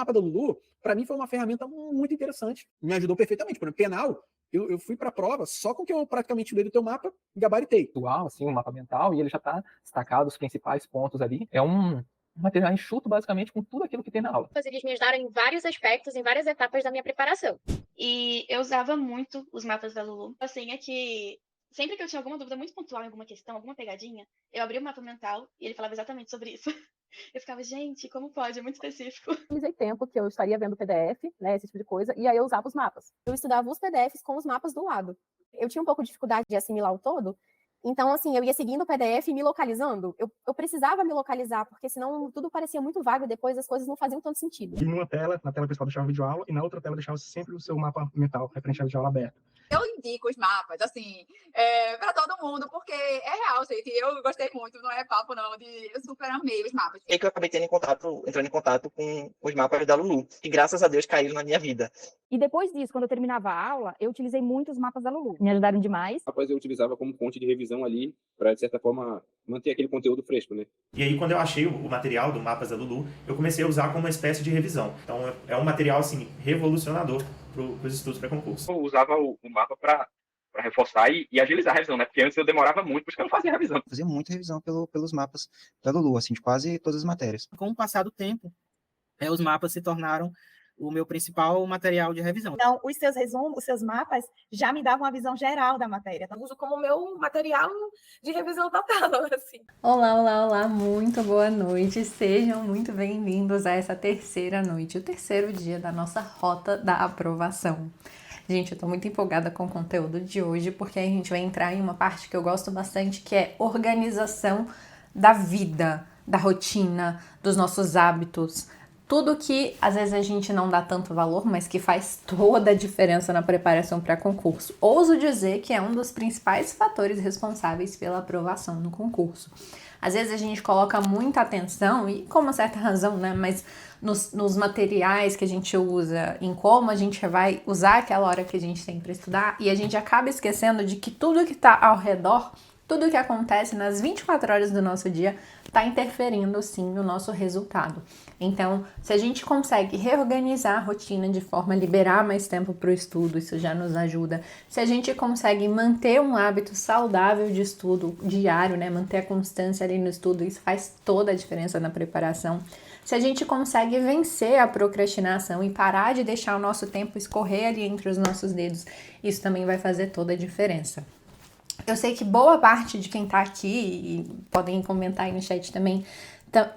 mapa da Lulu, para mim, foi uma ferramenta muito interessante. Me ajudou perfeitamente. Por exemplo, penal, eu fui para a prova só com o que eu praticamente li do teu mapa e gabaritei. Atual, assim, um mapa mental, e ele já está destacado os principais pontos ali. É um material enxuto, basicamente, com tudo aquilo que tem na aula. Eles me ajudaram em vários aspectos, em várias etapas da minha preparação. E eu usava muito os mapas da Lulu. Assim, é que sempre que eu tinha alguma dúvida muito pontual em alguma questão, alguma pegadinha, eu abria o mapa mental e ele falava exatamente sobre isso. Eu ficava, gente, como pode? É muito específico. Utilizei tempo que eu estaria vendo PDF, né, esse tipo de coisa, e aí eu usava os mapas. Eu estudava os PDFs com os mapas do lado. Eu tinha um pouco de dificuldade de assimilar o todo, então, assim, eu ia seguindo o PDF e me localizando. Eu precisava me localizar, porque senão tudo parecia muito vago e depois as coisas não faziam tanto sentido. E numa tela, na tela principal deixava o vídeo aula, e na outra tela deixava sempre o seu mapa mental, referente à vídeo aula aberto. Eu indico os mapas, assim, para todo mundo, porque é real, gente. Eu gostei muito, não é papo, não. Eu super amei os mapas. É que eu acabei entrando em contato com os mapas da Lulu, que graças a Deus caíram na minha vida. E depois disso, quando eu terminava a aula, eu utilizei muito os mapas da Lulu. Me ajudaram demais. Após eu utilizava como fonte de revisão ali, para, de certa forma, manter aquele conteúdo fresco, né? E aí, quando eu achei o material do Mapas da Lulu, eu comecei a usar como uma espécie de revisão. Então, é um material, assim, revolucionador para os estudos para concurso. Eu usava o mapa para reforçar e agilizar a revisão, né? Porque antes eu demorava muito, por isso que eu não fazia revisão. Eu fazia muita revisão pelos mapas da Lulu, assim, de quase todas as matérias. Com o passar do tempo, os mapas se tornaram o meu principal material de revisão. Então, os seus resumos, os seus mapas já me davam uma visão geral da matéria. Então, eu uso como meu material de revisão total, assim. Olá, olá, olá, muito boa noite. Sejam muito bem-vindos a essa terceira noite, o terceiro dia da nossa rota da aprovação. Gente, eu tô muito empolgada com o conteúdo de hoje, porque a gente vai entrar em uma parte que eu gosto bastante, que é organização da vida, da rotina, dos nossos hábitos. Tudo que às vezes a gente não dá tanto valor, mas que faz toda a diferença na preparação para concurso. Ouso dizer que é um dos principais fatores responsáveis pela aprovação no concurso. Às vezes a gente coloca muita atenção, e com uma certa razão, né? Mas nos materiais que a gente usa, em como a gente vai usar aquela hora que a gente tem para estudar, e a gente acaba esquecendo de que tudo que está ao redor, tudo que acontece nas 24 horas do nosso dia, está interferindo sim no nosso resultado. Então, se a gente consegue reorganizar a rotina de forma a liberar mais tempo para o estudo, isso já nos ajuda. Se a gente consegue manter um hábito saudável de estudo diário, né, manter a constância ali no estudo, isso faz toda a diferença na preparação. Se a gente consegue vencer a procrastinação e parar de deixar o nosso tempo escorrer ali entre os nossos dedos, isso também vai fazer toda a diferença. Eu sei que boa parte de quem tá aqui, e podem comentar aí no chat também,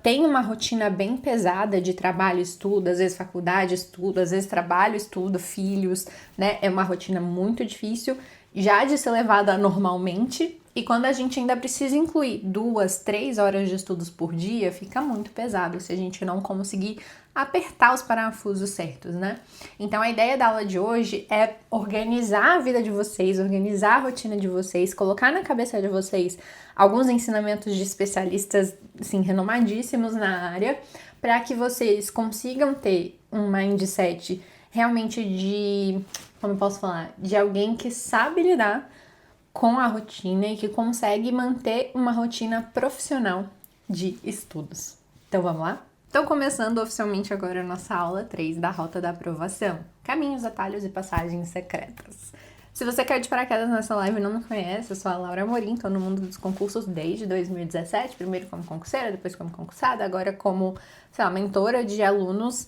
tem uma rotina bem pesada de trabalho, estudo, às vezes faculdade, estudo, às vezes trabalho, estudo, filhos, né? É uma rotina muito difícil, já de ser levada normalmente, e quando a gente ainda precisa incluir 2, 3 horas de estudos por dia, fica muito pesado se a gente não conseguir apertar os parafusos certos, né? Então a ideia da aula de hoje é organizar a vida de vocês, organizar a rotina de vocês, colocar na cabeça de vocês alguns ensinamentos de especialistas, assim, renomadíssimos na área, para que vocês consigam ter um mindset realmente de, como eu posso falar, de alguém que sabe lidar com a rotina e que consegue manter uma rotina profissional de estudos. Então vamos lá? Então, começando oficialmente agora a nossa aula 3 da Rota da Aprovação. Caminhos, atalhos e passagens secretas. Se você quer de paraquedas nessa live e não me conhece, eu sou a Laura Amorim, estou no mundo dos concursos desde 2017, primeiro como concurseira, depois como concursada, agora como, sei lá, mentora de alunos,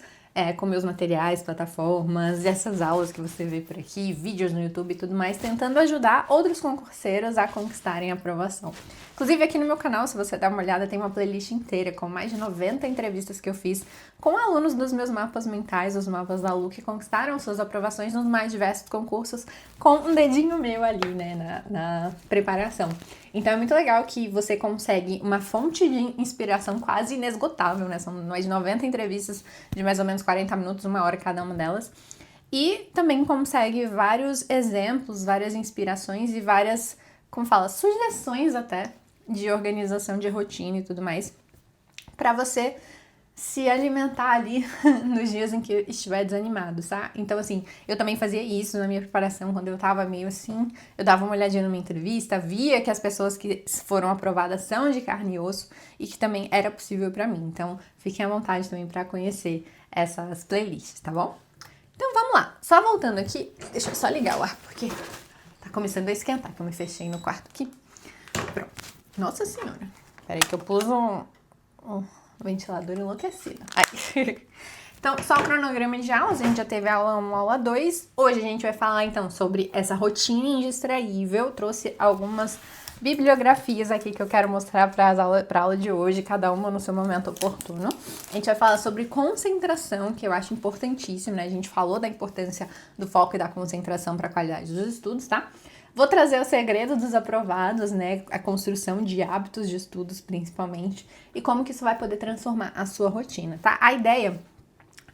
com meus materiais, plataformas, essas aulas que você vê por aqui, vídeos no YouTube e tudo mais, tentando ajudar outros concurseiros a conquistarem a aprovação. Inclusive aqui no meu canal, se você dar uma olhada, tem uma playlist inteira com mais de 90 entrevistas que eu fiz com alunos dos meus mapas mentais, os mapas da Lu, que conquistaram suas aprovações nos mais diversos concursos com um dedinho meu ali, né, na preparação. Então é muito legal que você consegue uma fonte de inspiração quase inesgotável, né? São mais de 90 entrevistas de mais ou menos 40 minutos, 1 hora cada uma delas. E também consegue vários exemplos, várias inspirações e várias, como fala, sugestões até de organização de rotina e tudo mais, para você se alimentar ali nos dias em que estiver desanimado, tá? Então, assim, eu também fazia isso na minha preparação, quando eu tava meio assim, eu dava uma olhadinha numa entrevista, via que as pessoas que foram aprovadas são de carne e osso e que também era possível pra mim. Então, fiquem à vontade também pra conhecer essas playlists, tá bom? Então, vamos lá. Só voltando aqui, deixa eu só ligar o ar, porque tá começando a esquentar, que eu me fechei no quarto aqui. Pronto. Nossa Senhora. Peraí que eu pus um ventilador enlouquecido. Aí. Então, só o cronograma de aulas, a gente já teve aula 1, aula 2. Hoje a gente vai falar, então, sobre essa rotina indistraível. Trouxe algumas bibliografias aqui que eu quero mostrar para a aula de hoje, cada uma no seu momento oportuno. A gente vai falar sobre concentração, que eu acho importantíssimo, né? A gente falou da importância do foco e da concentração para a qualidade dos estudos, tá? Vou trazer o segredo dos aprovados, né? A construção de hábitos de estudos, principalmente, e como que isso vai poder transformar a sua rotina, tá? A ideia...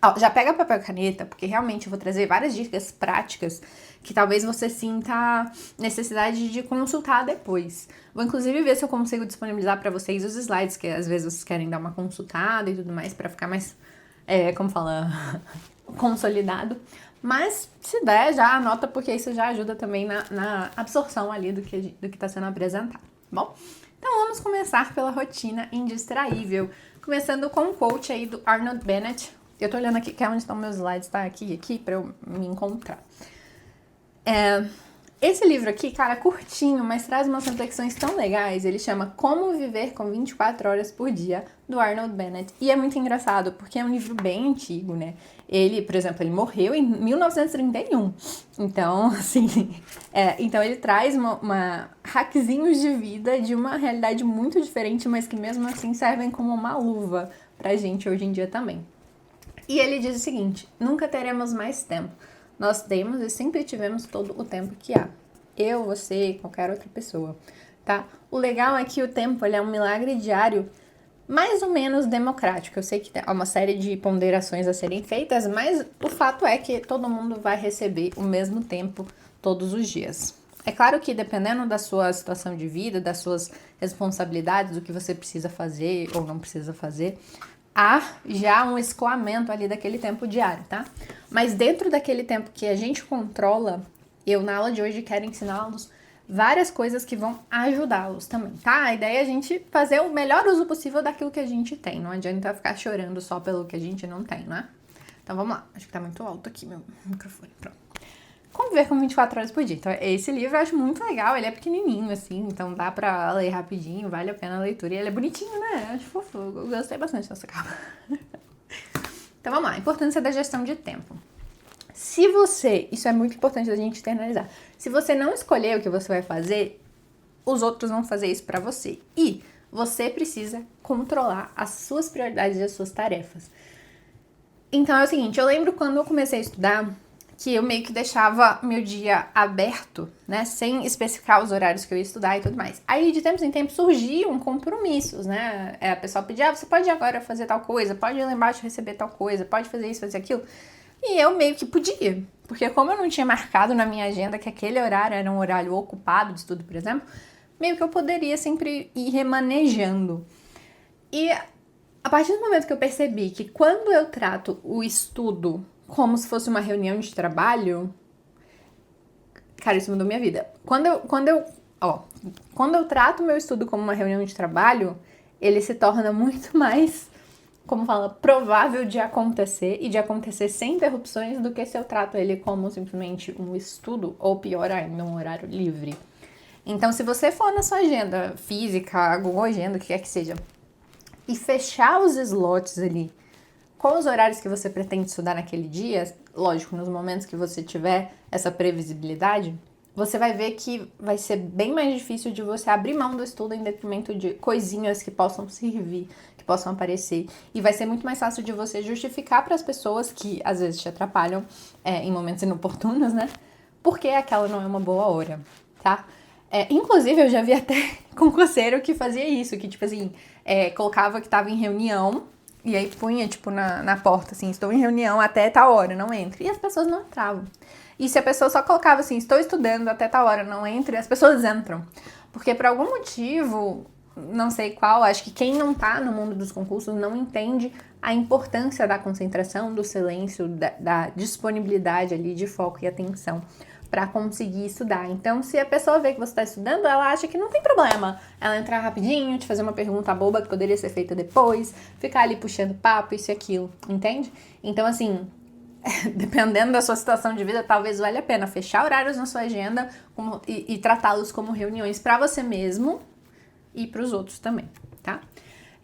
Ó, já pega papel e caneta, porque realmente eu vou trazer várias dicas práticas que talvez você sinta necessidade de consultar depois. Vou inclusive ver se eu consigo disponibilizar para vocês os slides, que às vezes vocês querem dar uma consultada e tudo mais, para ficar mais, como fala, consolidado. Mas, se der, já anota, porque isso já ajuda também na absorção ali do que está sendo apresentado, bom? Então, vamos começar pela rotina indistraível, começando com um quote aí do Arnold Bennett. Eu tô olhando aqui, que é onde estão meus slides, tá? Aqui, pra eu me encontrar. Esse livro aqui, cara, curtinho, mas traz umas reflexões tão legais. Ele chama Como Viver com 24 Horas por Dia, do Arnold Bennett. E é muito engraçado, porque é um livro bem antigo, né? Ele, por exemplo, ele morreu em 1931. Então, assim... então, ele traz uma hackzinhos de vida de uma realidade muito diferente, mas que mesmo assim servem como uma luva pra gente hoje em dia também. E ele diz o seguinte: nunca teremos mais tempo. Nós temos e sempre tivemos todo o tempo que há. Eu, você, qualquer outra pessoa, tá? O legal é que o tempo, ele é um milagre diário mais ou menos democrático. Eu sei que há uma série de ponderações a serem feitas, mas o fato é que todo mundo vai receber o mesmo tempo todos os dias. É claro que dependendo da sua situação de vida, das suas responsabilidades, do que você precisa fazer ou não precisa fazer, há já um escoamento ali daquele tempo diário, tá? Mas dentro daquele tempo que a gente controla, eu na aula de hoje quero ensiná-los várias coisas que vão ajudá-los também, tá? A ideia é a gente fazer o melhor uso possível daquilo que a gente tem. Não adianta ficar chorando só pelo que a gente não tem, né? Então vamos lá. Acho que tá muito alto aqui meu microfone. Pronto. Como Viver com 24 Horas por Dia. Então, esse livro eu acho muito legal. Ele é pequenininho, assim, então dá pra ler rapidinho, vale a pena a leitura. E ele é bonitinho, né? Eu acho fofo. Eu gostei bastante dessa capa. Então, vamos lá. A importância da gestão de tempo. Se você... Isso é muito importante da gente internalizar. Se você não escolher o que você vai fazer, os outros vão fazer isso pra você. E você precisa controlar as suas prioridades e as suas tarefas. Então, é o seguinte. Eu lembro quando eu comecei a estudar... que eu meio que deixava meu dia aberto, né, sem especificar os horários que eu ia estudar e tudo mais. Aí, de tempos em tempos, surgiam compromissos, né, a pessoa pedia, você pode agora fazer tal coisa, pode ir lá embaixo receber tal coisa, pode fazer isso, fazer aquilo, e eu meio que podia, porque como eu não tinha marcado na minha agenda que aquele horário era um horário ocupado de estudo, por exemplo, meio que eu poderia sempre ir remanejando. E a partir do momento que eu percebi que quando eu trato o estudo como se fosse uma reunião de trabalho, cara, isso mudou minha vida. Quando eu trato o meu estudo como uma reunião de trabalho, ele se torna muito mais, como fala, provável de acontecer e de acontecer sem interrupções do que se eu trato ele como simplesmente um estudo ou, pior ainda, um horário livre. Então, se você for na sua agenda física, Google Agenda, o que quer que seja, e fechar os slots ali com os horários que você pretende estudar naquele dia, lógico, nos momentos que você tiver essa previsibilidade, você vai ver que vai ser bem mais difícil de você abrir mão do estudo em detrimento de coisinhas que possam servir, que possam aparecer. E vai ser muito mais fácil de você justificar para as pessoas que às vezes te atrapalham em momentos inoportunos, né? Porque aquela não é uma boa hora, tá? Inclusive, eu já vi até concurseiro que fazia isso, que tipo assim, colocava que estava em reunião, e aí punha, tipo, na porta, assim, estou em reunião até tal hora, não entre. E as pessoas não entravam. E se a pessoa só colocava assim, estou estudando até tal hora, não entre, as pessoas entram. Porque por algum motivo, não sei qual, acho que quem não tá no mundo dos concursos não entende a importância da concentração, do silêncio, da disponibilidade ali de foco e atenção para conseguir estudar. Então, se a pessoa vê que você está estudando, ela acha que não tem problema ela entrar rapidinho, te fazer uma pergunta boba que poderia ser feita depois, ficar ali puxando papo, isso e aquilo, entende? Então, assim, dependendo da sua situação de vida, talvez valha a pena fechar horários na sua agenda e tratá-los como reuniões para você mesmo e para os outros também, tá?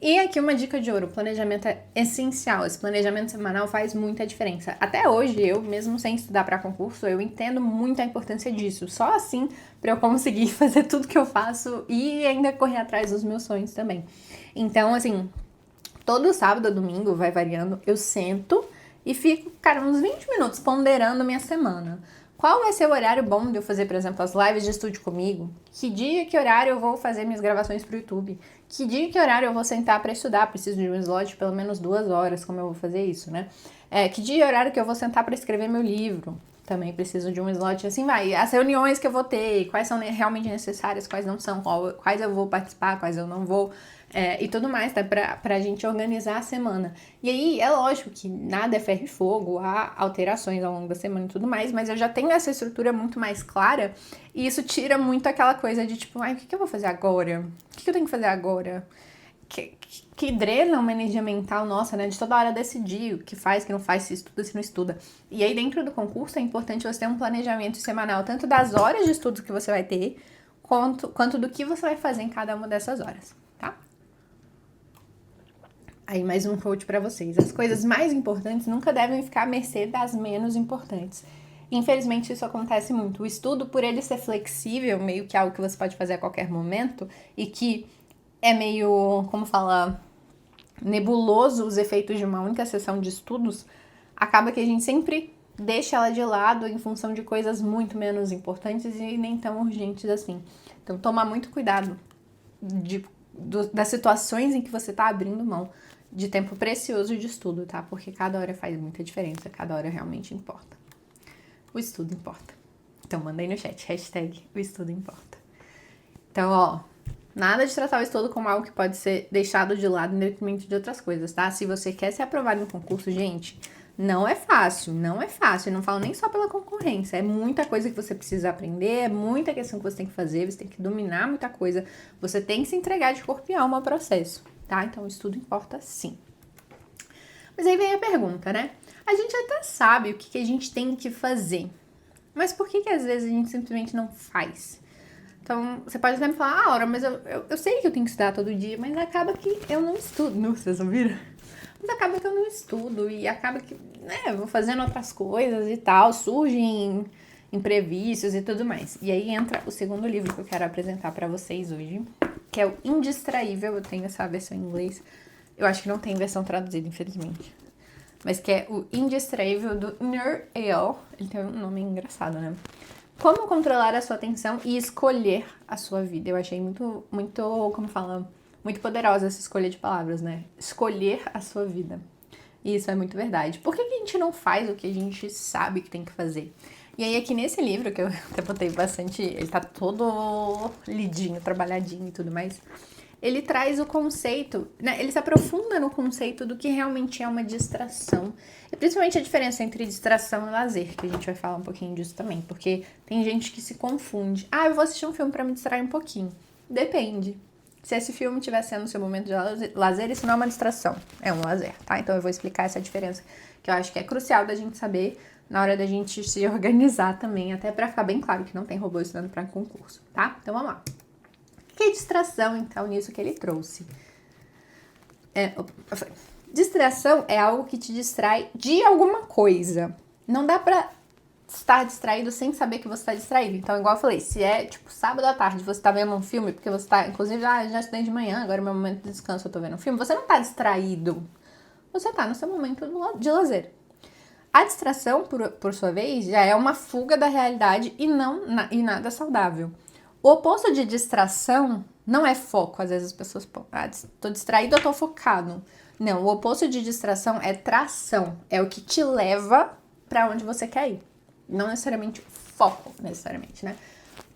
E aqui uma dica de ouro, o planejamento é essencial, esse planejamento semanal faz muita diferença. Até hoje, eu mesmo sem estudar para concurso, eu entendo muito a importância disso. Só assim para eu conseguir fazer tudo que eu faço e ainda correr atrás dos meus sonhos também. Então, assim, todo sábado ou domingo, vai variando, eu sento e fico, cara, uns 20 minutos ponderando minha semana. Qual vai ser o horário bom de eu fazer, por exemplo, as lives de estúdio comigo? Que dia, que horário eu vou fazer minhas gravações pro YouTube? Que dia, que horário eu vou sentar para estudar? Preciso de um slot de pelo menos 2 horas, como eu vou fazer isso, né? Que dia e horário que eu vou sentar para escrever meu livro? Também preciso de um slot, assim vai. As reuniões que eu vou ter, quais são realmente necessárias, quais não são, quais eu vou participar, quais eu não vou, e tudo mais, tá? Pra gente organizar a semana. E aí, é lógico que nada é ferro e fogo, há alterações ao longo da semana e tudo mais, mas eu já tenho essa estrutura muito mais clara, e isso tira muito aquela coisa de tipo, ai, o que eu vou fazer agora? O que eu tenho que fazer agora? Que drena uma energia mental nossa, né? De toda hora decidir o que faz, o que não faz, se estuda, se não estuda. E aí, dentro do concurso, é importante você ter um planejamento semanal, tanto das horas de estudo que você vai ter, quanto do que você vai fazer em cada uma dessas horas, tá? Aí, mais um quote pra vocês. As coisas mais importantes nunca devem ficar à mercê das menos importantes. Infelizmente, isso acontece muito. O estudo, por ele ser flexível, meio que algo que você pode fazer a qualquer momento, e que é meio, como fala, nebuloso os efeitos de uma única sessão de estudos, acaba que a gente sempre deixa ela de lado em função de coisas muito menos importantes e nem tão urgentes assim. Então, tomar muito cuidado das situações em que você está abrindo mão de tempo precioso de estudo, tá? Porque cada hora faz muita diferença, cada hora realmente importa. O estudo importa. Então, manda aí no chat, hashtag o estudo importa. Então, ó, nada de tratar o estudo como algo que pode ser deixado de lado em detrimento de outras coisas, tá? Se você quer ser aprovado no concurso, gente, não é fácil, não é fácil. Eu não falo nem só pela concorrência, é muita coisa que você precisa aprender, é muita questão que você tem que fazer, você tem que dominar muita coisa, você tem que se entregar de corpo e alma ao processo, tá? Então, o estudo importa sim. Mas aí vem a pergunta, né? A gente até sabe o que a gente tem que fazer, mas por que às vezes a gente simplesmente não faz? Então, você pode até me falar, Aura, mas eu sei que eu tenho que estudar todo dia, mas acaba que eu não estudo. Não, vocês ouviram? Mas acaba que eu não estudo e acaba que, né, eu vou fazendo outras coisas e tal, surgem imprevistos e tudo mais. E aí entra o segundo livro que eu quero apresentar pra vocês hoje, que é o Indistraível. Eu tenho essa versão em inglês, eu acho que não tem versão traduzida, infelizmente. Mas que é o Indistraível, do Nir Eyal. Ele tem um nome engraçado, né? Como controlar a sua atenção e escolher a sua vida. Eu achei muito, como fala, muito poderosa essa escolha de palavras, né? Escolher a sua vida. E isso é muito verdade. Por que a gente não faz o que a gente sabe que tem que fazer? E aí aqui nesse livro, que eu até botei bastante, ele tá todo lidinho, trabalhadinho e tudo mais, ele traz o conceito, né? Ele se aprofunda no conceito do que realmente é uma distração. E principalmente a diferença entre distração e lazer, que a gente vai falar um pouquinho disso também. Porque tem gente que se confunde. Ah, eu vou assistir um filme pra me distrair um pouquinho. Depende. Se esse filme estiver sendo o seu momento de lazer, isso não é uma distração, é um lazer, tá? Então eu vou explicar essa diferença, que eu acho que é crucial da gente saber na hora da gente se organizar também, até pra ficar bem claro que não tem robô estudando pra concurso, tá? Então vamos lá. Que é distração, então, nisso que ele trouxe? Distração é algo que te distrai de alguma coisa. Não dá pra estar distraído sem saber que você tá distraído. Então, igual eu falei, se é, tipo, sábado à tarde, você tá vendo um filme, porque você tá, inclusive, já estudei de manhã, agora é meu momento de descanso, eu tô vendo um filme, você não tá distraído. Você tá no seu momento de lazer. A distração, por sua vez, já é uma fuga da realidade e nada saudável. O oposto de distração não é foco. Às vezes as pessoas, tô distraído, eu tô focado. Não, o oposto de distração é tração. É o que te leva pra onde você quer ir. Não necessariamente foco, necessariamente, né?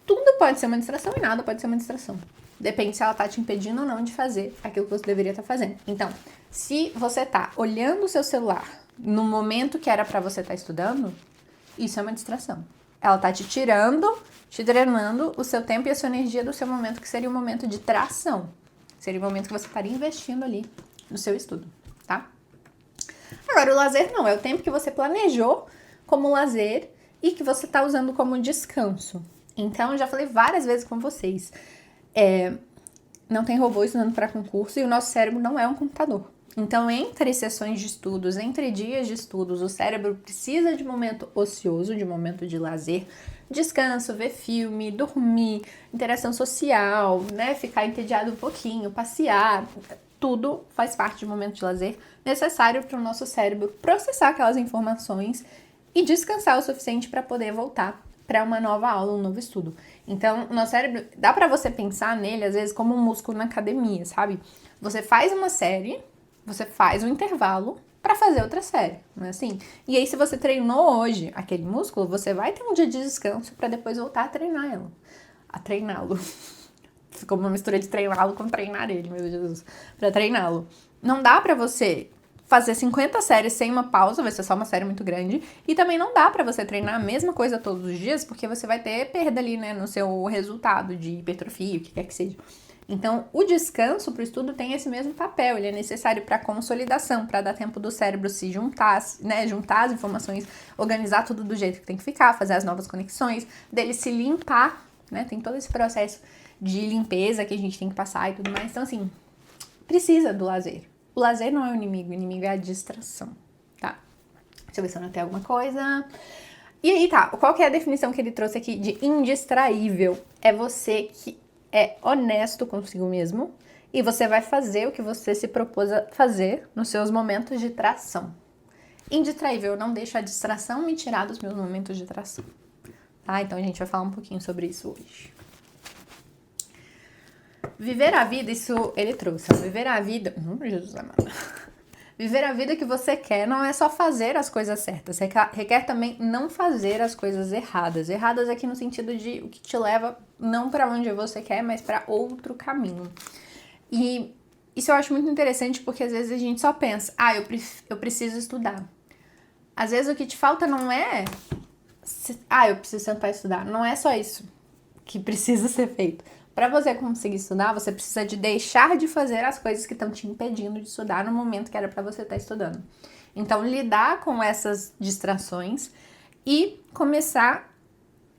Tudo pode ser uma distração e nada pode ser uma distração. Depende se ela tá te impedindo ou não de fazer aquilo que você deveria estar fazendo. Então, se você tá olhando o seu celular no momento que era para você estar estudando, isso é uma distração. Ela tá te tirando, te drenando o seu tempo e a sua energia do seu momento, que seria um momento de tração. Seria um momento que você estaria investindo ali no seu estudo, tá? Agora, o lazer não, é o tempo que você planejou como lazer e que você tá usando como descanso. Então, eu já falei várias vezes com vocês, não tem robô estudando para concurso e o nosso cérebro não é um computador. Então, entre sessões de estudos, entre dias de estudos, o cérebro precisa de momento ocioso, de momento de lazer, descanso, ver filme, dormir, interação social, né? Ficar entediado um pouquinho, passear. Tudo faz parte de momento de lazer necessário para o nosso cérebro processar aquelas informações e descansar o suficiente para poder voltar para uma nova aula, um novo estudo. Então, o nosso cérebro, dá para você pensar nele, às vezes, como um músculo na academia, sabe? Você faz uma série, você faz um intervalo para fazer outra série, não é assim? E aí, se você treinou hoje aquele músculo, você vai ter um dia de descanso para depois voltar a treiná-lo. Ficou uma mistura de treiná-lo com treinar ele, meu Jesus. Para treiná-lo. Não dá para você fazer 50 séries sem uma pausa, vai ser só uma série muito grande. E também não dá pra você treinar a mesma coisa todos os dias, porque você vai ter perda ali, né, no seu resultado de hipertrofia, o que quer que seja. Então, o descanso pro estudo tem esse mesmo papel, ele é necessário para consolidação, para dar tempo do cérebro se juntar, né, juntar as informações, organizar tudo do jeito que tem que ficar, fazer as novas conexões, dele se limpar, né, tem todo esse processo de limpeza que a gente tem que passar e tudo mais. Então, assim, precisa do lazer. O lazer não é o inimigo é a distração, tá? Deixa eu ver se eu anotei alguma coisa. E aí, tá, qual que é a definição que ele trouxe aqui de indistraível? É você que é honesto consigo mesmo e você vai fazer o que você se propôs a fazer nos seus momentos de tração. Indistraível, eu não deixo a distração me tirar dos meus momentos de tração, tá? Então a gente vai falar um pouquinho sobre isso hoje. Viver a vida, isso ele trouxe, viver a vida, Jesus amado. Viver a vida que você quer não é só fazer as coisas certas, requer também não fazer as coisas erradas. Erradas aqui no sentido de o que te leva não para onde você quer, mas para outro caminho. E isso eu acho muito interessante porque às vezes a gente só pensa, eu preciso estudar. Às vezes o que te falta não é, eu preciso sentar e estudar. Não é só isso que precisa ser feito. Para você conseguir estudar, você precisa de deixar de fazer as coisas que estão te impedindo de estudar no momento que era para você estar estudando. Então, lidar com essas distrações e começar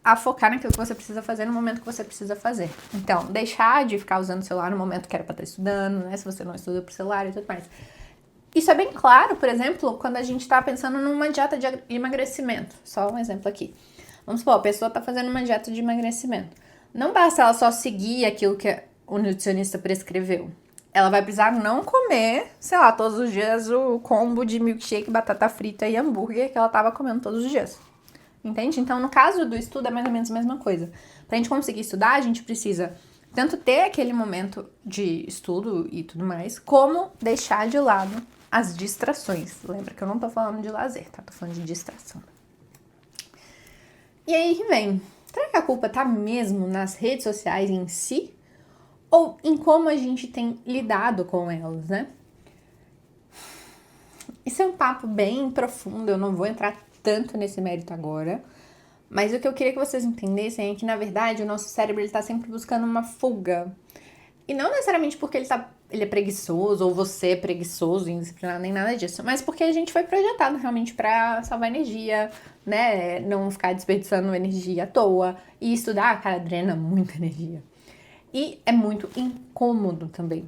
a focar naquilo que você precisa fazer no momento que você precisa fazer. Então, deixar de ficar usando o celular no momento que era para estar estudando, né? Se você não estuda por celular e tudo mais. Isso é bem claro, por exemplo, quando a gente está pensando numa dieta de emagrecimento. Só um exemplo aqui. Vamos supor, a pessoa está fazendo uma dieta de emagrecimento. Não basta ela só seguir aquilo que o nutricionista prescreveu. Ela vai precisar não comer, sei lá, todos os dias o combo de milkshake, batata frita e hambúrguer que ela estava comendo todos os dias. Entende? Então, no caso do estudo, é mais ou menos a mesma coisa. Pra gente conseguir estudar, a gente precisa tanto ter aquele momento de estudo e tudo mais, como deixar de lado as distrações. Lembra que eu não tô falando de lazer, tá? Tô falando de distração. E aí vem... Será que a culpa tá mesmo nas redes sociais em si? Ou em como a gente tem lidado com elas, né? Isso é um papo bem profundo, eu não vou entrar tanto nesse mérito agora. Mas o que eu queria que vocês entendessem é que, na verdade, o nosso cérebro ele tá sempre buscando uma fuga. E não necessariamente porque ele é preguiçoso, ou você é preguiçoso, indisciplinado, nem nada disso. Mas porque a gente foi projetado realmente pra salvar energia, né? Não ficar desperdiçando energia à toa. E estudar, cara, drena muita energia. E é muito incômodo também.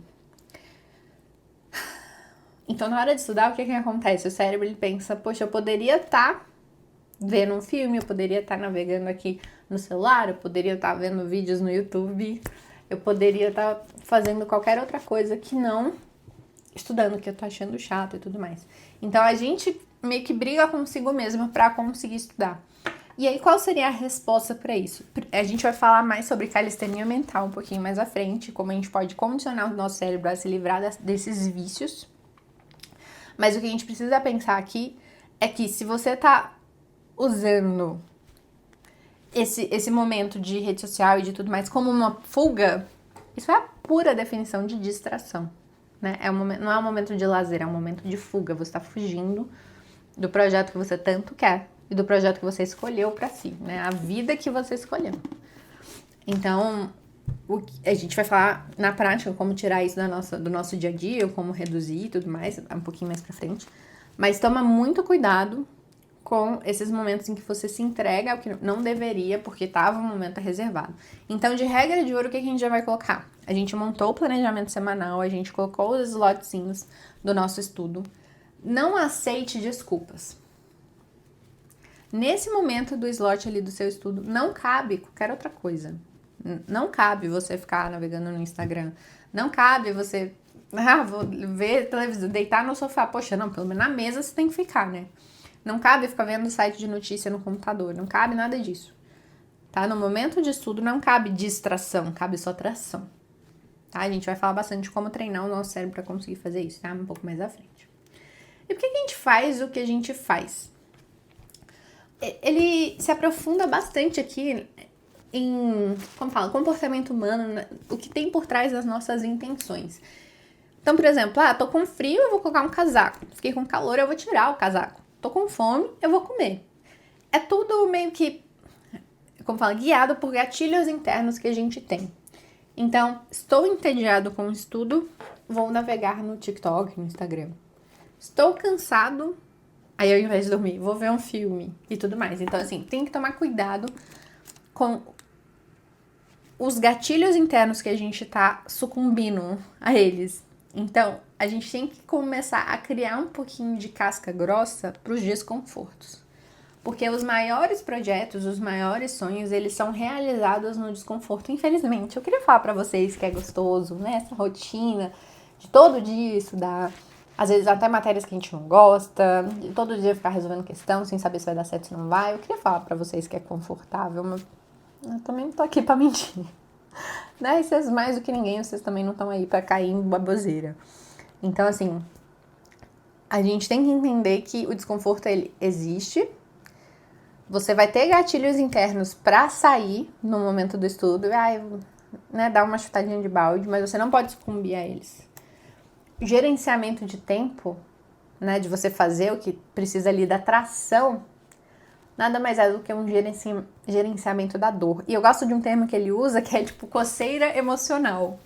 Então, na hora de estudar, o que acontece? O cérebro, ele pensa, poxa, eu poderia estar vendo um filme, eu poderia estar navegando aqui no celular, eu poderia estar vendo vídeos no YouTube, eu poderia estar fazendo qualquer outra coisa que não estudando, que eu tô achando chato e tudo mais. Então, a gente meio que briga consigo mesma para conseguir estudar. E aí, qual seria a resposta para isso? A gente vai falar mais sobre calistenia mental um pouquinho mais à frente, como a gente pode condicionar o nosso cérebro a se livrar desses vícios. Mas o que a gente precisa pensar aqui é que se você tá usando esse momento de rede social e de tudo mais como uma fuga, Isso é a pura definição de distração, né? Não é um momento de lazer, é um momento de fuga. Você está fugindo do projeto que você tanto quer e do projeto que você escolheu para si, né? A vida que você escolheu. Então, a gente vai falar na prática como tirar isso do nosso dia a dia, como reduzir e tudo mais, um pouquinho mais pra frente. Mas toma muito cuidado com esses momentos em que você se entrega ao que não deveria, porque estava um momento reservado. Então, de regra de ouro, o que a gente já vai colocar? A gente montou o planejamento semanal, a gente colocou os slotzinhos do nosso estudo. Não aceite desculpas. Nesse momento do slot ali do seu estudo, não cabe qualquer outra coisa. Não cabe você ficar navegando no Instagram. Não cabe você... vou ver televisão, deitar no sofá. Poxa, não, pelo menos na mesa você tem que ficar, né? Não cabe ficar vendo site de notícia no computador. Não cabe nada disso. Tá? No momento de estudo não cabe distração, cabe só tração. Tá? A gente vai falar bastante de como treinar o nosso cérebro para conseguir fazer isso, tá? Um pouco mais à frente. E por que a gente faz o que a gente faz? Ele se aprofunda bastante aqui em, como fala, comportamento humano, o que tem por trás das nossas intenções. Então, por exemplo, tô com frio, eu vou colocar um casaco. Fiquei com calor, eu vou tirar o casaco. Tô com fome, eu vou comer. É tudo meio que, como fala, guiado por gatilhos internos que a gente tem. Então, estou entediado com o estudo, vou navegar no TikTok, no Instagram. Estou cansado, aí ao invés de dormir, vou ver um filme e tudo mais. Então, assim, tem que tomar cuidado com os gatilhos internos que a gente tá sucumbindo a eles. Então, a gente tem que começar a criar um pouquinho de casca grossa para os desconfortos. Porque os maiores projetos, os maiores sonhos, eles são realizados no desconforto. Infelizmente, eu queria falar para vocês que é gostoso, né? Essa rotina de todo dia estudar, às vezes até matérias que a gente não gosta, de todo dia ficar resolvendo questão sem saber se vai dar certo, se não vai. Eu queria falar para vocês que é confortável, mas eu também não tô aqui para mentir. Né? E vocês mais do que ninguém, vocês também não estão aí para cair em baboseira. Então, assim, a gente tem que entender que o desconforto, ele existe. Você vai ter gatilhos internos para sair no momento do estudo, né, dar uma chutadinha de balde, mas você não pode sucumbir a eles. Gerenciamento de tempo, né, de você fazer o que precisa ali da tração, nada mais é do que um gerenciamento da dor. E eu gosto de um termo que ele usa, que é tipo coceira emocional.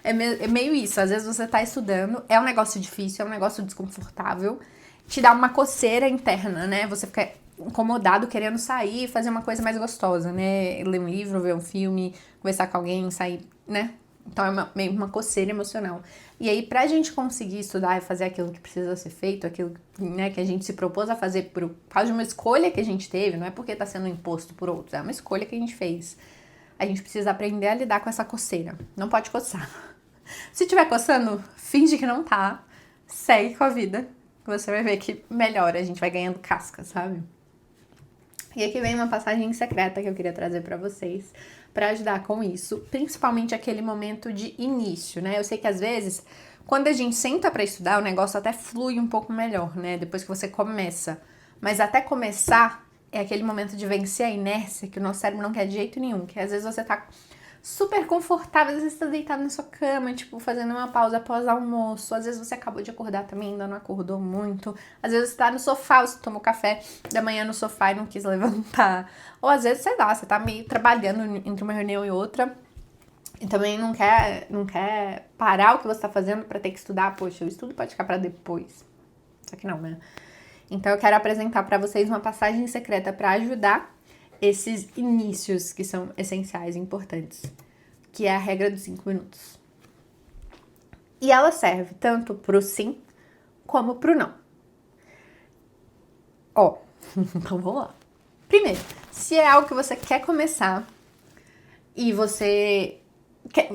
É meio isso, às vezes você tá estudando, é um negócio difícil, é um negócio desconfortável, te dá uma coceira interna, né? Você fica incomodado, querendo sair, fazer uma coisa mais gostosa, né? Ler um livro, ver um filme, conversar com alguém, sair, né? Então é meio uma coceira emocional. E aí, pra gente conseguir estudar e fazer aquilo que precisa ser feito, aquilo, né, que a gente se propôs a fazer por causa de uma escolha que a gente teve, não é porque tá sendo imposto por outros, é uma escolha que a gente fez. A gente precisa aprender a lidar com essa coceira. Não pode coçar. Se tiver coçando, finge que não tá. Segue com a vida. Você vai ver que melhora, a gente vai ganhando casca, sabe? E aqui vem uma passagem secreta que eu queria trazer pra vocês, pra ajudar com isso, principalmente aquele momento de início, né? Eu sei que às vezes, quando a gente senta pra estudar, o negócio até flui um pouco melhor, né? Depois que você começa. Mas até começar é aquele momento de vencer a inércia que o nosso cérebro não quer de jeito nenhum, que às vezes você tá super confortável, às vezes você tá deitado na sua cama, tipo, fazendo uma pausa após o almoço, às vezes você acabou de acordar também, ainda não acordou muito, às vezes você tá no sofá, você tomou café da manhã no sofá e não quis levantar, ou às vezes, sei lá, você tá meio trabalhando entre uma reunião e outra e também não quer parar o que você tá fazendo pra ter que estudar. Poxa, o estudo pode ficar pra depois, só que não, né? Então eu quero apresentar pra vocês uma passagem secreta pra ajudar esses inícios que são essenciais e importantes, que é a regra dos 5 minutos. E ela serve tanto pro sim como pro não. Então vamos lá. Primeiro, se é algo que você quer começar e você quer,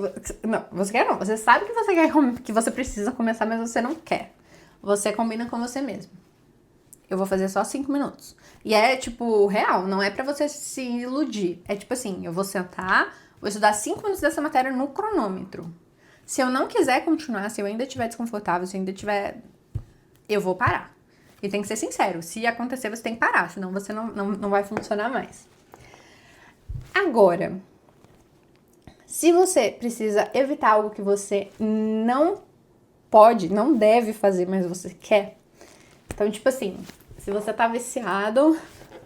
você sabe que você quer, que você precisa começar, mas você não quer. Você combina com você mesmo. Eu vou fazer só 5 minutos. E é, tipo, real, não é pra você se iludir. É tipo assim, eu vou sentar, vou estudar 5 minutos dessa matéria no cronômetro. Se eu não quiser continuar, se eu ainda estiver desconfortável, se eu ainda tiver... eu vou parar. E tem que ser sincero, se acontecer, você tem que parar, senão você não vai funcionar mais. Agora, Se você precisa evitar algo que você não pode, não deve fazer, mas você quer. Então, tipo assim, se você tá viciado,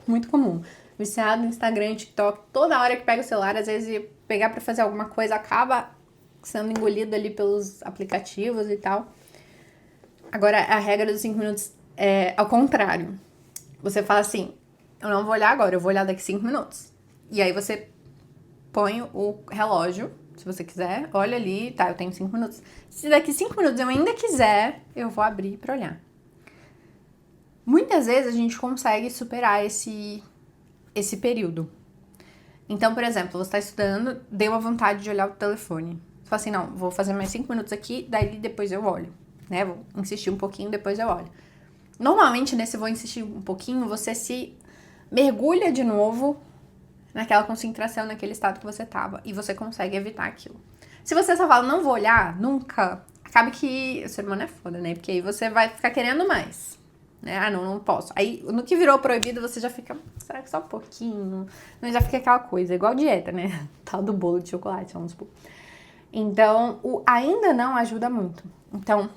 muito comum, viciado no Instagram, TikTok, toda hora que pega o celular, às vezes pegar pra fazer alguma coisa, acaba sendo engolido ali pelos aplicativos e tal. Agora, a regra dos 5 minutos é ao contrário. Você fala assim, eu não vou olhar agora, eu vou olhar daqui 5 minutos. E aí você põe o relógio, se você quiser, olha ali, tá, eu tenho 5 minutos. Se daqui 5 minutos eu ainda quiser, eu vou abrir pra olhar. Muitas vezes a gente consegue superar esse período. Então, por exemplo, você tá estudando, deu a vontade de olhar o telefone. Você fala assim, não, vou fazer mais 5 minutos aqui, daí depois eu olho, né? Vou insistir um pouquinho, depois eu olho. Normalmente, nesse vou insistir um pouquinho, você se mergulha de novo naquela concentração, naquele estado que você tava, e você consegue evitar aquilo. Se você só fala, não vou olhar, nunca, acaba que o ser humano é foda, né? Porque aí você vai ficar querendo mais, né? Ah, não posso. Aí, no que virou proibido, você já fica, será que só um pouquinho? Não, já fica aquela coisa, igual dieta, né? Tal do bolo de chocolate, vamos supor. Então, o ainda não ajuda muito. Então,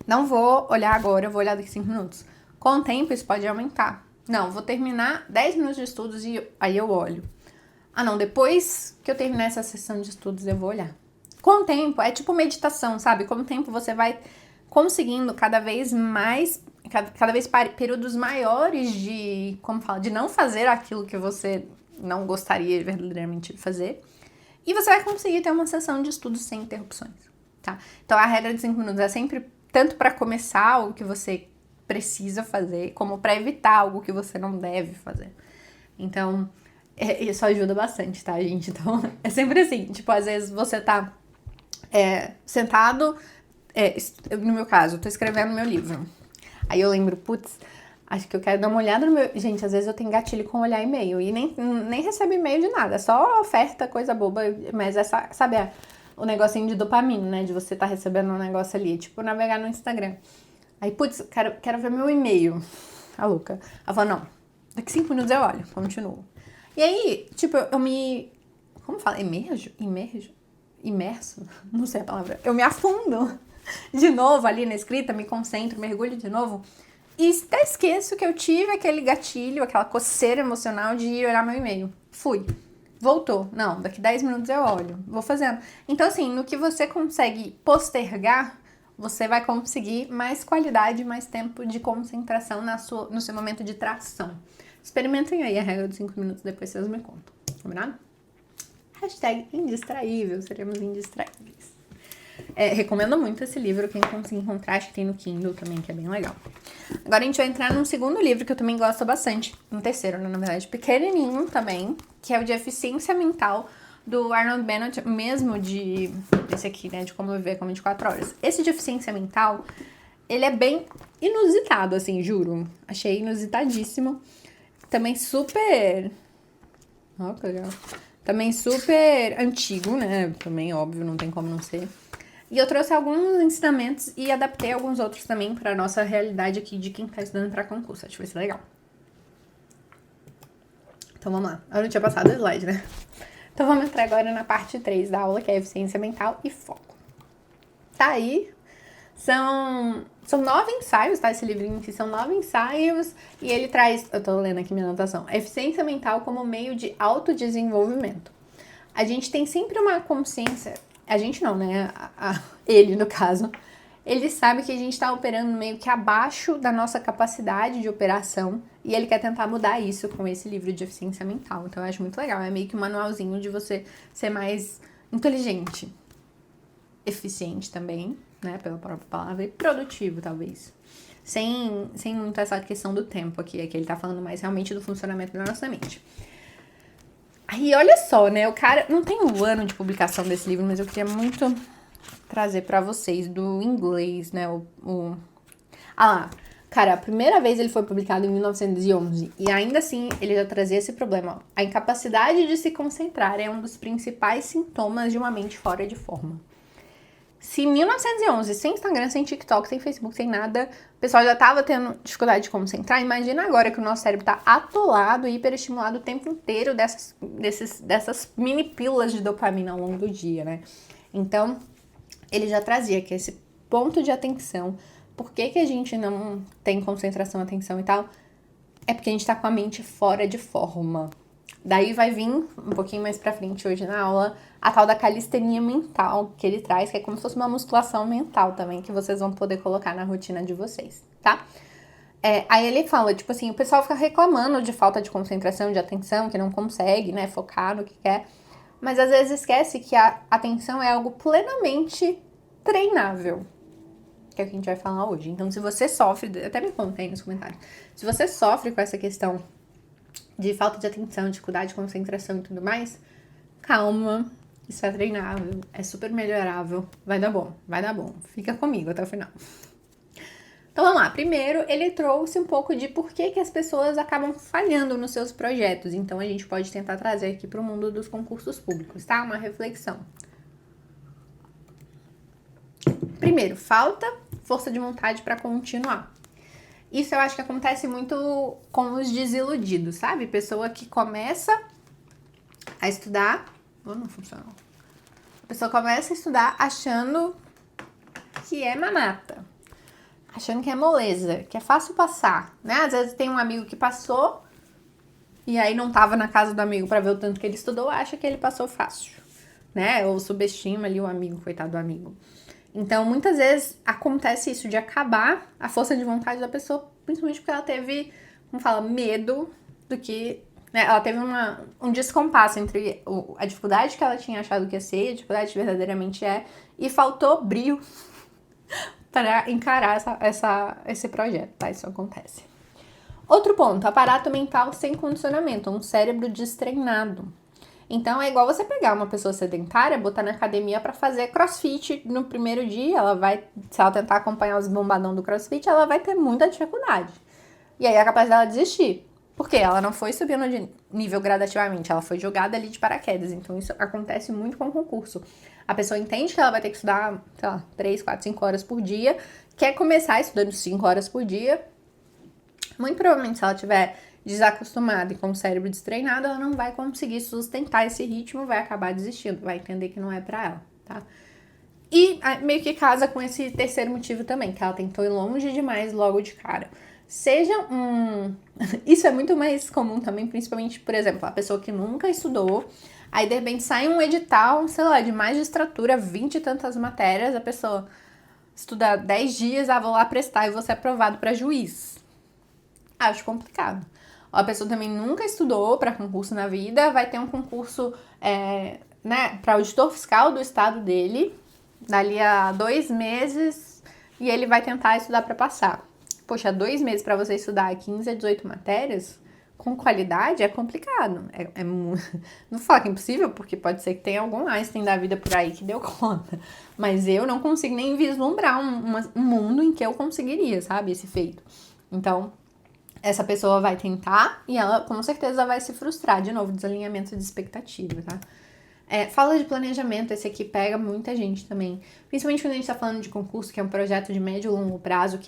não vou olhar agora, eu vou olhar daqui 5 minutos. Com o tempo, isso pode aumentar. Não, vou terminar 10 minutos de estudos e aí eu olho. Ah, não, depois que eu terminar essa sessão de estudos, eu vou olhar. Com o tempo, é tipo meditação, sabe? Com o tempo, você vai conseguindo cada vez mais, cada vez períodos maiores de, como fala, de não fazer aquilo que você não gostaria verdadeiramente de fazer. E você vai conseguir ter uma sessão de estudos sem interrupções, tá? Então, a regra de 5 minutos é sempre tanto para começar algo que você precisa fazer, como para evitar algo que você não deve fazer. Então, isso ajuda bastante, tá, gente? Então, é sempre assim, tipo, às vezes você tá sentado, no meu caso, eu tô escrevendo meu livro. Aí eu lembro, putz, acho que eu quero dar uma olhada no meu... Gente, às vezes eu tenho gatilho com olhar e-mail e nem recebo e-mail de nada, só oferta, coisa boba, mas é, sabe, o negocinho de dopamina, né, de você tá recebendo um negócio ali, tipo, navegar no Instagram. Aí, putz, quero ver meu e-mail. A louca. Ela falou, não, daqui 5 minutos eu olho, continuo. E aí, tipo, eu me... Como fala? Imerso? Não sei a palavra. Eu me afundo de novo ali na escrita, me concentro, mergulho de novo. E até esqueço que eu tive aquele gatilho, aquela coceira emocional de ir olhar meu e-mail. Fui. Voltou. Não, daqui 10 minutos eu olho. Vou fazendo. Então, assim, no que você consegue postergar, você vai conseguir mais qualidade, mais tempo de concentração no seu momento de tração. Experimentem aí a regra dos 5 minutos, depois vocês me contam. Combinado? Hashtag indistraível, seremos indistraíveis. Recomendo muito esse livro, quem conseguir encontrar, acho que tem no Kindle também, que é bem legal. Agora a gente vai entrar num segundo livro que eu também gosto bastante. Um terceiro, né, na verdade, pequenininho também, que é o de Eficiência Mental, do Arnold Bennett, mesmo desse aqui, né, de Como Viver com 24 Horas. Esse de Eficiência Mental, ele é bem inusitado, assim, juro. Achei inusitadíssimo. Também super... Ó, que legal. Também super antigo, né, também, óbvio, não tem como não ser. E eu trouxe alguns ensinamentos e adaptei alguns outros também para nossa realidade aqui de quem tá estudando para concurso. Acho que vai ser legal. Então vamos lá. Eu não tinha passado o slide, né? Então vamos entrar agora na parte 3 da aula, que é eficiência mental e foco. Tá aí. São 9 ensaios, tá? Esse livrinho aqui são 9 ensaios. E ele traz, eu tô lendo aqui minha anotação, eficiência mental como meio de autodesenvolvimento. A gente tem sempre uma consciência, a gente não, né? Ele, no caso, ele sabe que a gente tá operando meio que abaixo da nossa capacidade de operação. E ele quer tentar mudar isso com esse livro de eficiência mental. Então eu acho muito legal. É meio que um manualzinho de você ser mais inteligente. Eficiente também, né? Pela própria palavra. E produtivo, talvez. Sem muito essa questão do tempo aqui. É que ele tá falando mais realmente do funcionamento da nossa mente. Aí, olha só, né? O cara... Não tem o ano de publicação desse livro, mas eu queria muito trazer pra vocês do inglês, né? Ah lá. Cara, a primeira vez ele foi publicado em 1911 e ainda assim ele já trazia esse problema. A incapacidade de se concentrar é um dos principais sintomas de uma mente fora de forma. Se em 1911, sem Instagram, sem TikTok, sem Facebook, sem nada, o pessoal já estava tendo dificuldade de concentrar, imagina agora que o nosso cérebro está atolado e hiperestimulado o tempo inteiro dessas mini pílulas de dopamina ao longo do dia, né? Então, ele já trazia que esse ponto de atenção, por que a gente não tem concentração, atenção e tal, é porque a gente tá com a mente fora de forma. Daí vai vir, um pouquinho mais pra frente hoje na aula, a tal da calistenia mental que ele traz, que é como se fosse uma musculação mental também, que vocês vão poder colocar na rotina de vocês, tá? Aí ele fala, tipo assim, o pessoal fica reclamando de falta de concentração, de atenção, que não consegue, né, focar no que quer, mas às vezes esquece que a atenção é algo plenamente treinável, que é o que a gente vai falar hoje. Então, se você sofre, até me conta aí nos comentários, se você sofre com essa questão de falta de atenção, dificuldade de concentração e tudo mais, calma, isso é treinável, é super melhorável, vai dar bom, fica comigo até o final. Então vamos lá, primeiro ele trouxe um pouco de por que as pessoas acabam falhando nos seus projetos, então a gente pode tentar trazer aqui para o mundo dos concursos públicos, tá? Uma reflexão. Primeiro, falta força de vontade para continuar. Isso eu acho que acontece muito com os desiludidos, sabe? Pessoa que começa a estudar... não funcionou. A pessoa começa a estudar achando que é mamata. Achando que é moleza, que é fácil passar, né? Às vezes tem um amigo que passou e aí não tava na casa do amigo para ver o tanto que ele estudou, acha que ele passou fácil, né? Ou subestima ali o amigo, coitado do amigo. Então, muitas vezes acontece isso de acabar a força de vontade da pessoa, principalmente porque ela teve, como fala, medo do que... né? Ela teve um descompasso entre a dificuldade que ela tinha achado que ia ser, a dificuldade que verdadeiramente é, e faltou brio para encarar esse projeto, tá? Isso acontece. Outro ponto, aparato mental sem condicionamento, um cérebro destreinado. Então, é igual você pegar uma pessoa sedentária, botar na academia para fazer crossfit no primeiro dia, se ela tentar acompanhar os bombadão do crossfit, ela vai ter muita dificuldade. E aí é capaz dela desistir. Porque ela não foi subindo de nível gradativamente, ela foi jogada ali de paraquedas. Então, isso acontece muito com o concurso. A pessoa entende que ela vai ter que estudar, sei lá, 3, 4, 5 horas por dia, quer começar estudando 5 horas por dia. Muito provavelmente, se ela tiver desacostumada e com o cérebro destreinado, ela não vai conseguir sustentar esse ritmo, vai acabar desistindo, vai entender que não é pra ela, tá? E meio que casa com esse terceiro motivo também, que ela tentou ir longe demais logo de cara. Isso é muito mais comum também, principalmente, por exemplo, a pessoa que nunca estudou, aí de repente sai um edital, sei lá, de magistratura, 20 e tantas matérias, a pessoa estuda 10 dias, vou lá prestar e vou ser aprovado pra juiz. Acho complicado. A pessoa também nunca estudou para concurso na vida, vai ter um concurso né, para auditor fiscal do estado dele, dali a 2 meses, e ele vai tentar estudar para passar. Poxa, 2 meses para você estudar 15 a 18 matérias, com qualidade, é complicado. Não vou falar que é impossível, porque pode ser que tenha algum Einstein da vida por aí que deu conta. Mas eu não consigo nem vislumbrar um mundo em que eu conseguiria, sabe, esse feito. Então, essa pessoa vai tentar e ela com certeza vai se frustrar. De novo, desalinhamento de expectativa, tá? Fala de planejamento, esse aqui pega muita gente também. Principalmente quando a gente tá falando de concurso, que é um projeto de médio e longo prazo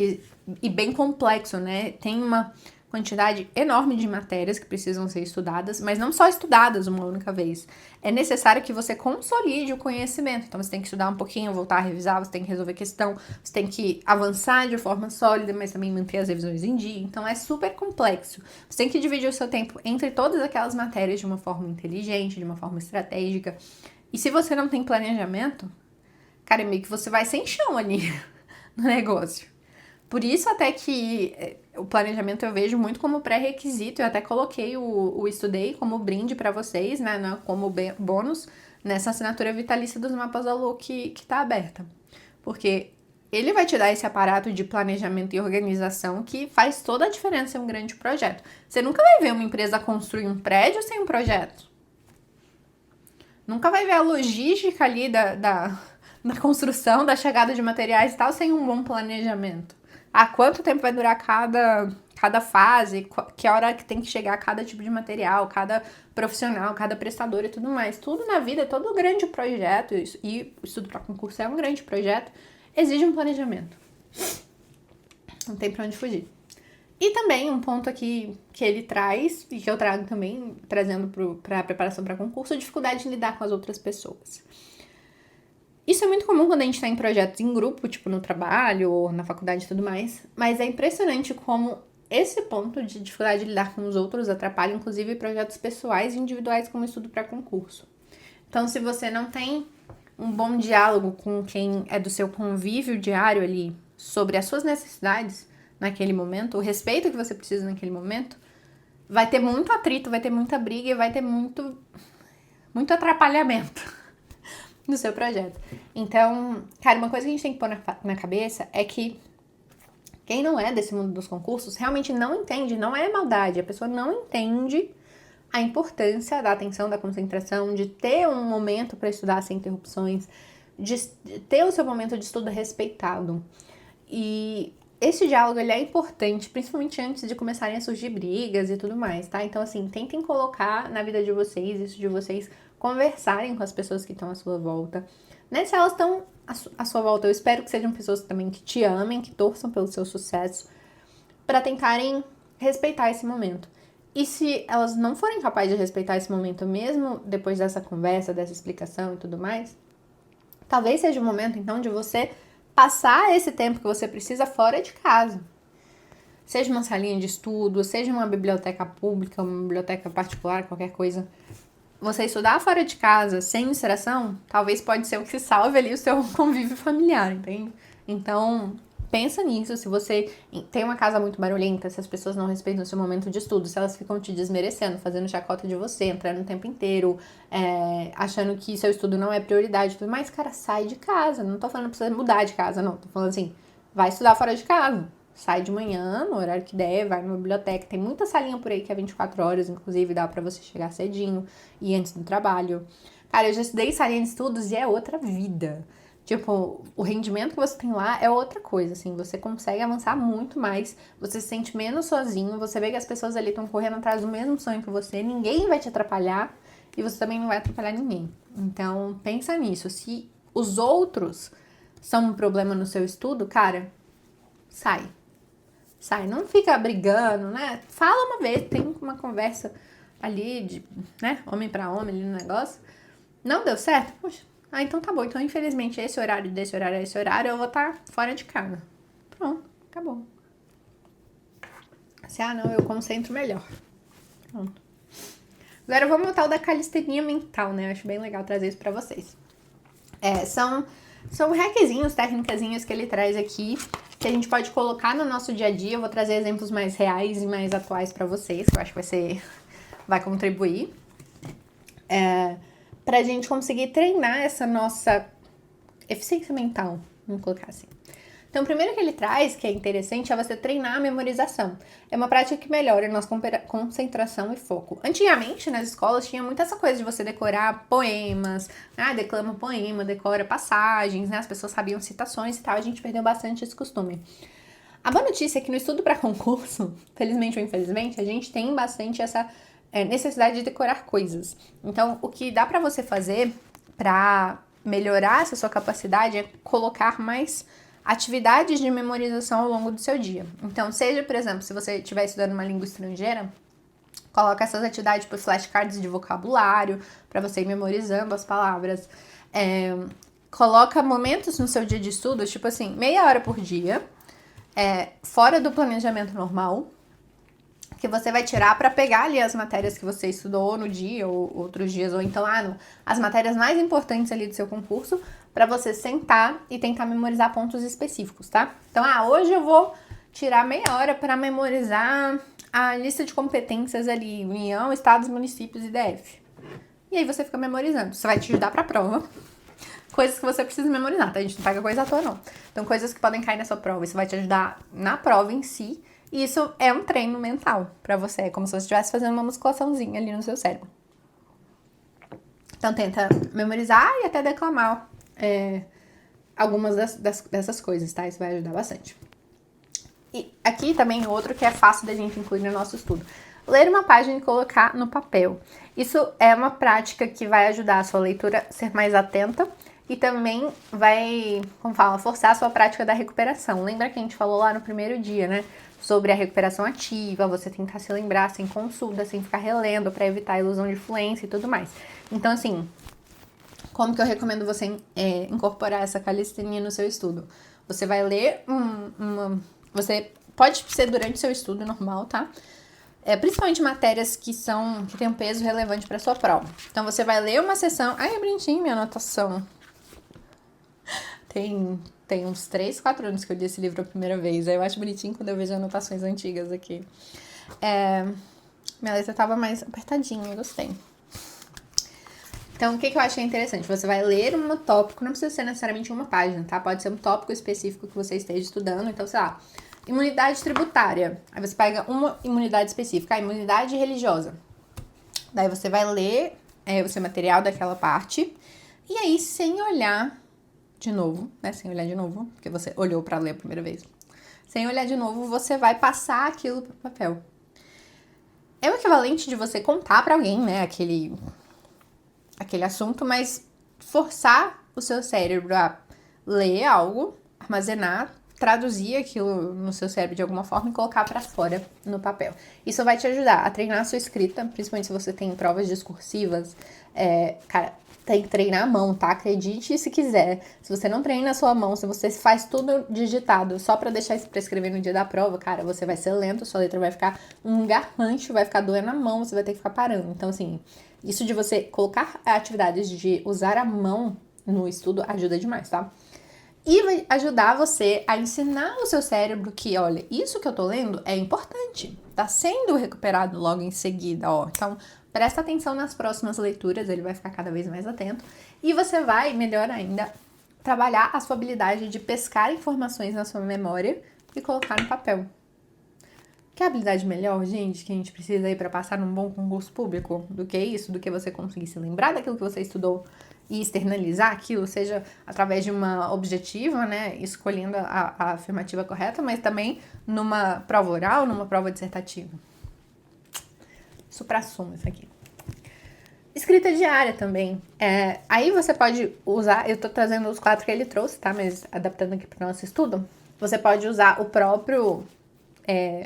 e bem complexo, né? Tem uma quantidade enorme de matérias que precisam ser estudadas, mas não só estudadas uma única vez. É necessário que você consolide o conhecimento. Então, você tem que estudar um pouquinho, voltar a revisar, você tem que resolver questão, você tem que avançar de forma sólida, mas também manter as revisões em dia. Então, é super complexo. Você tem que dividir o seu tempo entre todas aquelas matérias de uma forma inteligente, de uma forma estratégica. E se você não tem planejamento, cara, meio que você vai sem chão ali no negócio. Por isso até que o planejamento eu vejo muito como pré-requisito, eu até coloquei o Estudei como brinde para vocês, né, como bônus, nessa assinatura vitalícia dos mapas da Lu que tá aberta. Porque ele vai te dar esse aparato de planejamento e organização que faz toda a diferença em um grande projeto. Você nunca vai ver uma empresa construir um prédio sem um projeto. Nunca vai ver a logística ali da construção, da chegada de materiais e tal, sem um bom planejamento. quanto tempo vai durar cada fase, que hora que tem que chegar cada tipo de material, cada profissional, cada prestador e tudo mais. Tudo na vida, todo grande projeto, e o estudo para concurso é um grande projeto, exige um planejamento. Não tem pra onde fugir. E também um ponto aqui que ele traz, e que eu trago também, trazendo para a preparação para concurso, a dificuldade de lidar com as outras pessoas. Isso é muito comum quando a gente está em projetos em grupo, tipo no trabalho ou na faculdade e tudo mais, mas é impressionante como esse ponto de dificuldade de lidar com os outros atrapalha, inclusive, projetos pessoais e individuais como estudo para concurso. Então, se você não tem um bom diálogo com quem é do seu convívio diário ali sobre as suas necessidades naquele momento, o respeito que você precisa naquele momento, vai ter muito atrito, vai ter muita briga e vai ter muito atrapalhamento no seu projeto. Então, cara, uma coisa que a gente tem que pôr na cabeça é que quem não é desse mundo dos concursos realmente não entende, não é maldade, a pessoa não entende a importância da atenção, da concentração, de ter um momento para estudar sem interrupções, de ter o seu momento de estudo respeitado. E esse diálogo, ele é importante, principalmente antes de começarem a surgir brigas e tudo mais, tá? Então, assim, tentem colocar na vida de vocês, isso de vocês conversarem com as pessoas que estão à sua volta. Né? Se elas estão à sua volta, eu espero que sejam pessoas também que te amem, que torçam pelo seu sucesso, para tentarem respeitar esse momento. E se elas não forem capazes de respeitar esse momento mesmo, depois dessa conversa, dessa explicação e tudo mais, talvez seja o momento, então, de você passar esse tempo que você precisa fora de casa. Seja uma salinha de estudo, seja uma biblioteca pública, uma biblioteca particular, qualquer coisa. Você estudar fora de casa, sem distração, talvez pode ser o que salve ali o seu convívio familiar, entende? Então, pensa nisso. Se você tem uma casa muito barulhenta, se as pessoas não respeitam o seu momento de estudo, se elas ficam te desmerecendo, fazendo chacota de você, entrando o tempo inteiro, achando que seu estudo não é prioridade e tudo mais, cara, sai de casa. Não tô falando pra você mudar de casa, não. Tô falando assim, vai estudar fora de casa. Sai de manhã, no horário que der, vai numa biblioteca. Tem muita salinha por aí que é 24 horas, inclusive dá pra você chegar cedinho e antes do trabalho. Cara, eu já estudei salinha de estudos e é outra vida. Tipo, o rendimento que você tem lá é outra coisa, assim. Você consegue avançar muito mais, você se sente menos sozinho, você vê que as pessoas ali estão correndo atrás do mesmo sonho que você, ninguém vai te atrapalhar e você também não vai atrapalhar ninguém. Então, pensa nisso. Se os outros são um problema no seu estudo, cara, sai. Sai, não fica brigando, né? Fala uma vez, tem uma conversa ali de, né, homem pra homem ali no negócio. Não deu certo? Poxa, então tá bom. Então, infelizmente, esse horário, desse horário, esse horário, eu vou estar fora de casa. Pronto, acabou. Não, eu concentro melhor. Pronto. Agora, vamos montar o da calistenia mental, né? Eu acho bem legal trazer isso pra vocês. São hackzinhos, técnicazinhas que ele traz aqui, que a gente pode colocar no nosso dia a dia. Eu vou trazer exemplos mais reais e mais atuais pra vocês, que eu acho que vai contribuir. Pra gente conseguir treinar essa nossa eficiência mental, vamos colocar assim. Então, o primeiro que ele traz, que é interessante, é você treinar a memorização. É uma prática que melhora a nossa concentração e foco. Antigamente, nas escolas, tinha muito essa coisa de você decorar poemas, declama poema, decora passagens, né? As pessoas sabiam citações e tal, a gente perdeu bastante esse costume. A boa notícia é que no estudo para concurso, felizmente ou infelizmente, a gente tem bastante essa necessidade de decorar coisas. Então, o que dá pra você fazer pra melhorar essa sua capacidade é colocar mais atividades de memorização ao longo do seu dia. Então, seja, por exemplo, se você estiver estudando uma língua estrangeira, coloca essas atividades por flashcards de vocabulário, pra você ir memorizando as palavras. Coloca momentos no seu dia de estudo, tipo assim, meia hora por dia, fora do planejamento normal, que você vai tirar para pegar ali as matérias que você estudou no dia ou outros dias, ou então as matérias mais importantes ali do seu concurso, para você sentar e tentar memorizar pontos específicos, tá? Então, hoje eu vou tirar meia hora para memorizar a lista de competências ali, União, Estados, Municípios e DF. E aí você fica memorizando. Isso vai te ajudar para a prova. Coisas que você precisa memorizar, tá? A gente não pega coisa à toa, não. Então, coisas que podem cair na sua prova. Isso vai te ajudar na prova em si. E isso é um treino mental pra você. É como se você estivesse fazendo uma musculaçãozinha ali no seu cérebro. Então, tenta memorizar e até declamar algumas dessas coisas, tá? Isso vai ajudar bastante. E aqui também outro que é fácil da gente incluir no nosso estudo. Ler uma página e colocar no papel. Isso é uma prática que vai ajudar a sua leitura a ser mais atenta e também vai, como fala, forçar a sua prática da recuperação. Lembra que a gente falou lá no primeiro dia, né? Sobre a recuperação ativa, você tentar se lembrar sem consulta, sem ficar relendo, para evitar a ilusão de fluência e tudo mais. Então, assim, como que eu recomendo você incorporar essa calistenia no seu estudo? Você vai ler você pode ser durante o seu estudo normal, tá? Principalmente matérias que têm um peso relevante para sua prova. Então, você vai ler uma sessão... Ai, é bonitinho minha anotação. Tem uns 3, 4 anos que eu li esse livro a primeira vez. Aí eu acho bonitinho quando eu vejo anotações antigas aqui. Minha letra tava mais apertadinha, eu gostei. Então, o que eu achei interessante? Você vai ler um tópico, não precisa ser necessariamente uma página, tá? Pode ser um tópico específico que você esteja estudando. Então, sei lá, imunidade tributária. Aí você pega uma imunidade específica, a imunidade religiosa. Daí você vai ler o seu material daquela parte. E aí, sem olhar de novo, né? Sem olhar de novo, porque você olhou pra ler a primeira vez. Sem olhar de novo, você vai passar aquilo pro papel. É o equivalente de você contar pra alguém, né? Aquele assunto, mas forçar o seu cérebro a ler algo, armazenar, traduzir aquilo no seu cérebro de alguma forma e colocar pra fora no papel. Isso vai te ajudar a treinar a sua escrita, principalmente se você tem provas discursivas. Cara, tem que treinar a mão, tá? Acredite se quiser. Se você não treina a sua mão, se você faz tudo digitado só pra deixar isso pra escrever no dia da prova, cara, você vai ser lento, sua letra vai ficar um garrancho, vai ficar doendo a mão, você vai ter que ficar parando. Então, assim, isso de você colocar atividades de usar a mão no estudo ajuda demais, tá? E vai ajudar você a ensinar o seu cérebro que, olha, isso que eu tô lendo é importante. Tá sendo recuperado logo em seguida, ó. Então, presta atenção nas próximas leituras, ele vai ficar cada vez mais atento. E você vai, melhor ainda, trabalhar a sua habilidade de pescar informações na sua memória e colocar no papel. Que habilidade melhor, gente, que a gente precisa aí para passar num bom concurso público do que isso? Do que você conseguir se lembrar daquilo que você estudou e externalizar aquilo, seja através de uma objetiva, né, escolhendo a afirmativa correta, mas também numa prova oral, numa prova dissertativa. Supra-sumo isso aqui. Escrita diária também. Aí você pode usar, eu tô trazendo os 4 que ele trouxe, tá? Mas adaptando aqui para o nosso estudo, você pode usar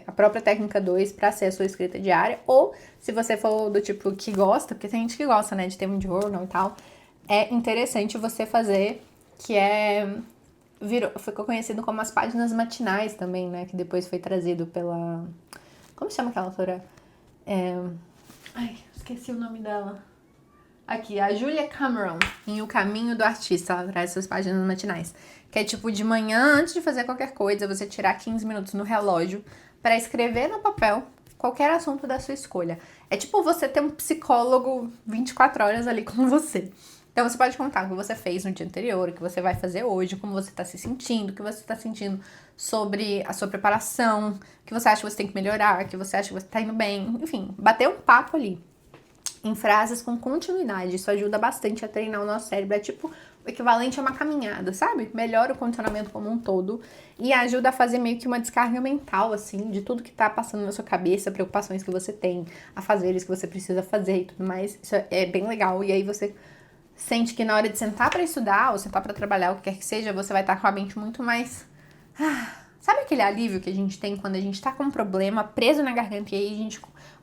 a própria técnica 2 para ser a sua escrita diária, ou se você for do tipo que gosta, porque tem gente que gosta, né, de ter um journal e tal, é interessante você fazer, que ficou conhecido como as páginas matinais também, né, que depois foi trazido pela, como chama aquela autora? Esqueci o nome dela. Aqui, a Julia Cameron, em O Caminho do Artista, ela traz essas páginas matinais. Que é tipo de manhã, antes de fazer qualquer coisa, você tirar 15 minutos no relógio para escrever no papel qualquer assunto da sua escolha. É tipo você ter um psicólogo 24 horas ali com você. Então você pode contar o que você fez no dia anterior, o que você vai fazer hoje, como você tá se sentindo, o que você tá sentindo sobre a sua preparação, o que você acha que você tem que melhorar, o que você acha que você tá indo bem. Enfim, bater um papo ali em frases com continuidade. Isso ajuda bastante a treinar o nosso cérebro. É tipo o equivalente a uma caminhada, sabe? Melhora o condicionamento como um todo e ajuda a fazer meio que uma descarga mental, assim, de tudo que tá passando na sua cabeça, preocupações que você tem, afazeres que você precisa fazer e tudo mais. Isso é bem legal. E aí você sente que na hora de sentar pra estudar ou sentar pra trabalhar, o que quer que seja, você vai estar com a mente muito mais... Sabe aquele alívio que a gente tem quando a gente tá com um problema preso na garganta e aí a gente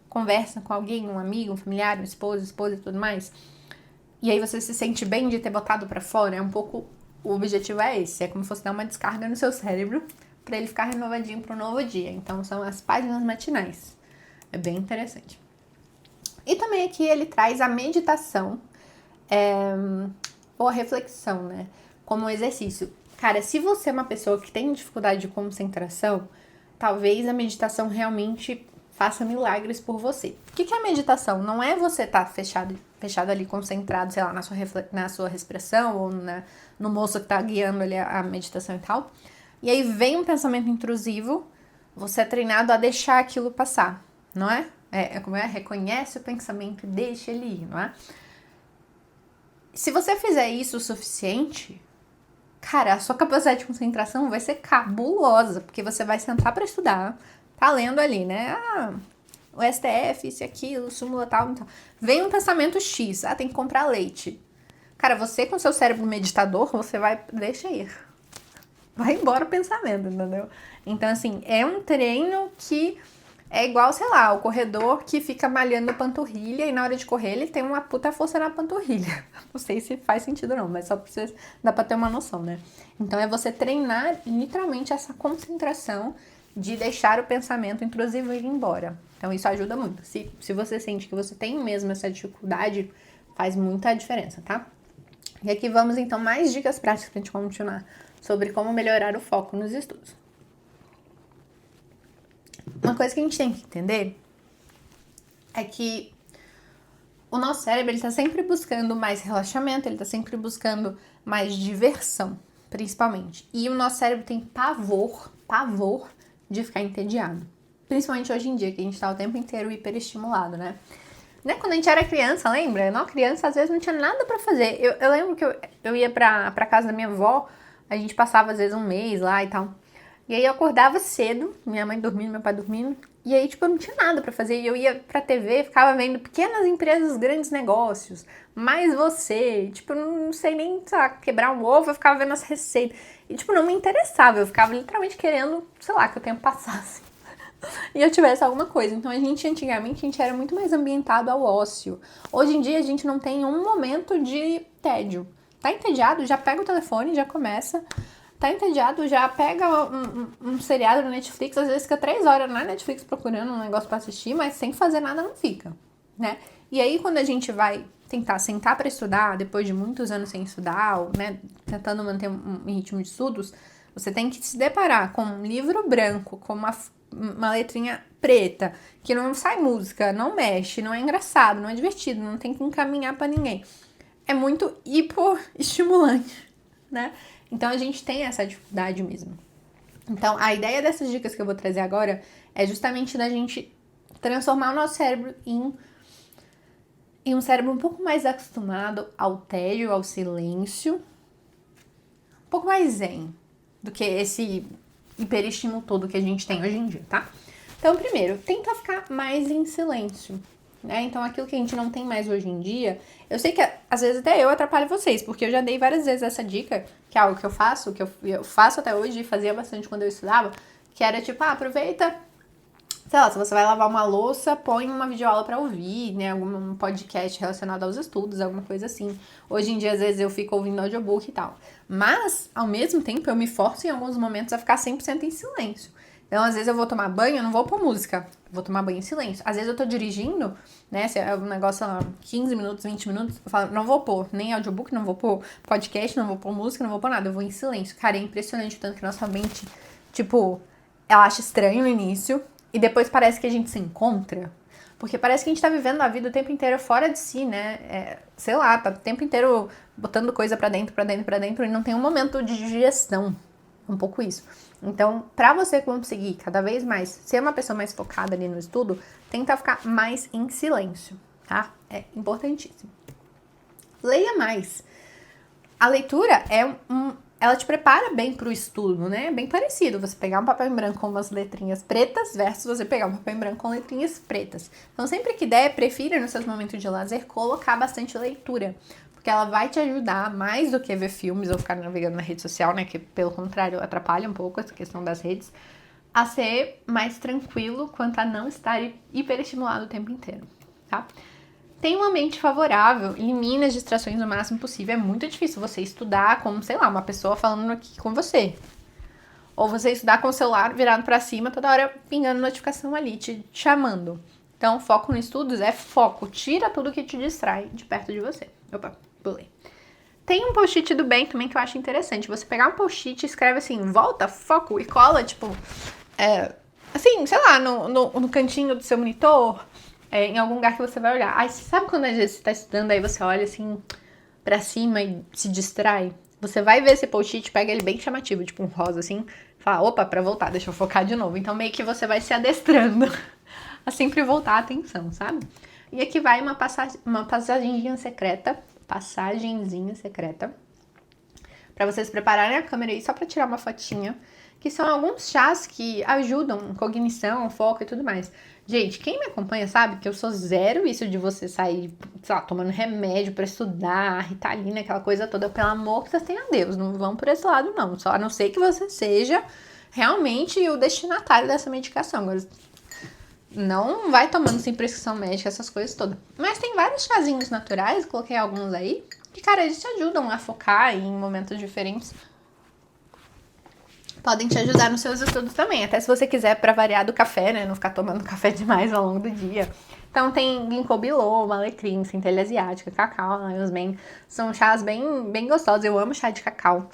conversa com alguém, um amigo, um familiar, um esposa e tudo mais? E aí você se sente bem de ter botado pra fora? É um pouco... O objetivo é esse. É como se fosse dar uma descarga no seu cérebro pra ele ficar renovadinho pro novo dia. Então são as páginas matinais. É bem interessante. E também aqui ele traz a meditação ou a reflexão, né? Como um exercício. Cara, se você é uma pessoa que tem dificuldade de concentração, talvez a meditação realmente faça milagres por você. O que é a meditação? Não é você estar fechado ali, concentrado, sei lá, na sua respiração ou no moço que tá guiando ali a meditação e tal. E aí vem um pensamento intrusivo, você é treinado a deixar aquilo passar, não é? Reconhece o pensamento e deixa ele ir, não é? Se você fizer isso o suficiente, cara, a sua capacidade de concentração vai ser cabulosa, porque você vai sentar para estudar, tá lendo ali, né? O STF, isso e aquilo, súmula tal, tal. Vem um pensamento X, tem que comprar leite. Cara, você com seu cérebro meditador, você vai, deixa ir. Vai embora o pensamento, entendeu? Então, assim, é um treino que é igual, sei lá, o corredor que fica malhando panturrilha e na hora de correr ele tem uma puta força na panturrilha. Não sei se faz sentido não, mas só pra vocês, dá pra ter uma noção, né? Então é você treinar literalmente essa concentração de deixar o pensamento intrusivo ir embora. Então isso ajuda muito. Se você sente que você tem mesmo essa dificuldade, faz muita diferença, tá? E aqui vamos então mais dicas práticas pra gente continuar sobre como melhorar o foco nos estudos. Uma coisa que a gente tem que entender é que o nosso cérebro ele tá sempre buscando mais relaxamento, ele tá sempre buscando mais diversão, principalmente. E o nosso cérebro tem pavor de ficar entediado. Principalmente hoje em dia, que a gente tá o tempo inteiro hiperestimulado, né? Quando a gente era criança, lembra? Não, criança às vezes não tinha nada pra fazer. Eu lembro que eu ia pra casa da minha avó, a gente passava às vezes um mês lá e tal. E aí eu acordava cedo, minha mãe dormindo, meu pai dormindo, e aí, tipo, eu não tinha nada pra fazer. E eu ia pra TV, ficava vendo pequenas empresas, grandes negócios, mais você, tipo, eu não sei nem, sei lá, quebrar um ovo, eu ficava vendo as receitas. E, tipo, não me interessava, eu ficava literalmente querendo, sei lá, que o tempo passasse e eu tivesse alguma coisa. Então, antigamente, a gente era muito mais ambientado ao ócio. Hoje em dia, a gente não tem um momento de tédio. Tá entediado? Já pega o telefone, já começa. Tá entediado? Já pega um seriado na Netflix. Às vezes fica 3 horas na Netflix procurando um negócio pra assistir, mas sem fazer nada não fica, né? E aí, quando a gente vai tentar sentar pra estudar, depois de muitos anos sem estudar, ou, né, tentando manter um ritmo de estudos, você tem que se deparar com um livro branco, com uma letrinha preta, que não sai música, não mexe, não é engraçado, não é divertido, não tem que encaminhar pra ninguém. É muito hipoestimulante, né? Então, a gente tem essa dificuldade mesmo. Então, a ideia dessas dicas que eu vou trazer agora é justamente da gente transformar o nosso cérebro em um cérebro um pouco mais acostumado ao tédio, ao silêncio, um pouco mais zen do que esse hiperestímulo todo que a gente tem hoje em dia, tá? Então, primeiro, tenta ficar mais em silêncio, né? Então, aquilo que a gente não tem mais hoje em dia, eu sei que às vezes até eu atrapalho vocês, porque eu já dei várias vezes essa dica, que é algo que eu faço, que eu faço até hoje e fazia bastante quando eu estudava, que era tipo, aproveita, sei lá, se você vai lavar uma louça, põe uma videoaula pra ouvir, né, algum podcast relacionado aos estudos, alguma coisa assim. Hoje em dia, às vezes, eu fico ouvindo audiobook e tal. Mas, ao mesmo tempo, eu me forço em alguns momentos a ficar 100% em silêncio. Então, às vezes eu vou tomar banho, eu não vou pôr música, vou tomar banho em silêncio. Às vezes eu tô dirigindo, né, se é um negócio, 15 minutos, 20 minutos, eu falo, não vou pôr nem audiobook, não vou pôr podcast, não vou pôr música, não vou pôr nada, eu vou em silêncio. Cara, é impressionante o tanto que nossa mente, tipo, ela acha estranho no início e depois parece que a gente se encontra. Porque parece que a gente tá vivendo a vida o tempo inteiro fora de si, né? Sei lá, tá o tempo inteiro botando coisa pra dentro e não tem um momento de digestão. Um pouco isso. Então, pra você conseguir cada vez mais ser uma pessoa mais focada ali no estudo, tenta ficar mais em silêncio, tá? É importantíssimo. Leia mais. A leitura ela te prepara bem pro estudo, né? É bem parecido você pegar um papel em branco com umas letrinhas pretas versus você pegar um papel em branco com letrinhas pretas. Então, sempre que der, prefira nos seus momentos de lazer colocar bastante leitura, porque ela vai te ajudar mais do que ver filmes ou ficar navegando na rede social, né? Que, pelo contrário, atrapalha um pouco essa questão das redes, a ser mais tranquilo quanto a não estar hiperestimulado o tempo inteiro, tá? Tenha uma mente favorável, elimine as distrações o máximo possível. É muito difícil você estudar como, sei lá, uma pessoa falando aqui com você. Ou você estudar com o celular virado pra cima, toda hora pingando notificação ali, te chamando. Então, foco no estudos é foco. Tira tudo que te distrai de perto de você. Opa, pulei. Tem um post-it do bem também que eu acho interessante. Você pegar um post-it e escreve assim, volta, foco, e cola, tipo, assim, sei lá, no cantinho do seu monitor, em algum lugar que você vai olhar. Aí, sabe quando às vezes você tá estudando, aí você olha assim pra cima e se distrai? Você vai ver esse post-it, pega ele bem chamativo, tipo um rosa assim, fala, opa, pra voltar, deixa eu focar de novo. Então, meio que você vai se adestrando a sempre voltar a atenção, sabe? E aqui vai uma passagenzinha secreta, para vocês prepararem a câmera aí só para tirar uma fotinha, que são alguns chás que ajudam cognição, foco e tudo mais. Gente, quem me acompanha sabe que eu sou zero isso de você sair, sei lá, tomando remédio pra estudar, Ritalina, aquela coisa toda. Pelo amor que vocês tenham a Deus, não vão por esse lado não. Só a não ser que você seja realmente o destinatário dessa medicação. Agora, não vai tomando sem prescrição médica, essas coisas todas. Mas tem vários chazinhos naturais, coloquei alguns aí, que, cara, eles te ajudam a focar em momentos diferentes. Podem te ajudar nos seus estudos também. Até se você quiser, pra variar do café, né? Não ficar tomando café demais ao longo do dia. Então tem ginkgo biloba, alecrim, centelha asiática, cacau, lion's mane. São chás bem gostosos. Eu amo chá de cacau.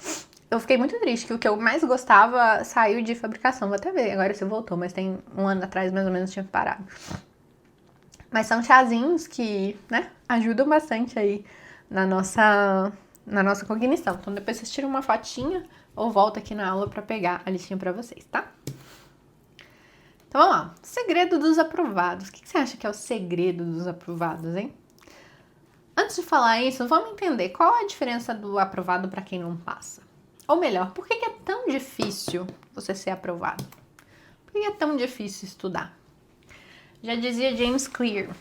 Eu fiquei muito triste que o que eu mais gostava saiu de fabricação. Vou até ver agora se voltou, mas tem um ano atrás mais ou menos tinha parado. Mas são chazinhos que, né, ajudam bastante aí na nossa cognição. Então depois vocês tiram uma fotinha ou volta aqui na aula pra pegar a listinha pra vocês, tá? Então vamos lá. Segredo dos aprovados. O que você acha que é o segredo dos aprovados, hein? Antes de falar isso, vamos entender qual é a diferença do aprovado pra quem não passa. Ou melhor, por que é tão difícil você ser aprovado? Por que é tão difícil estudar? Já dizia James Clear.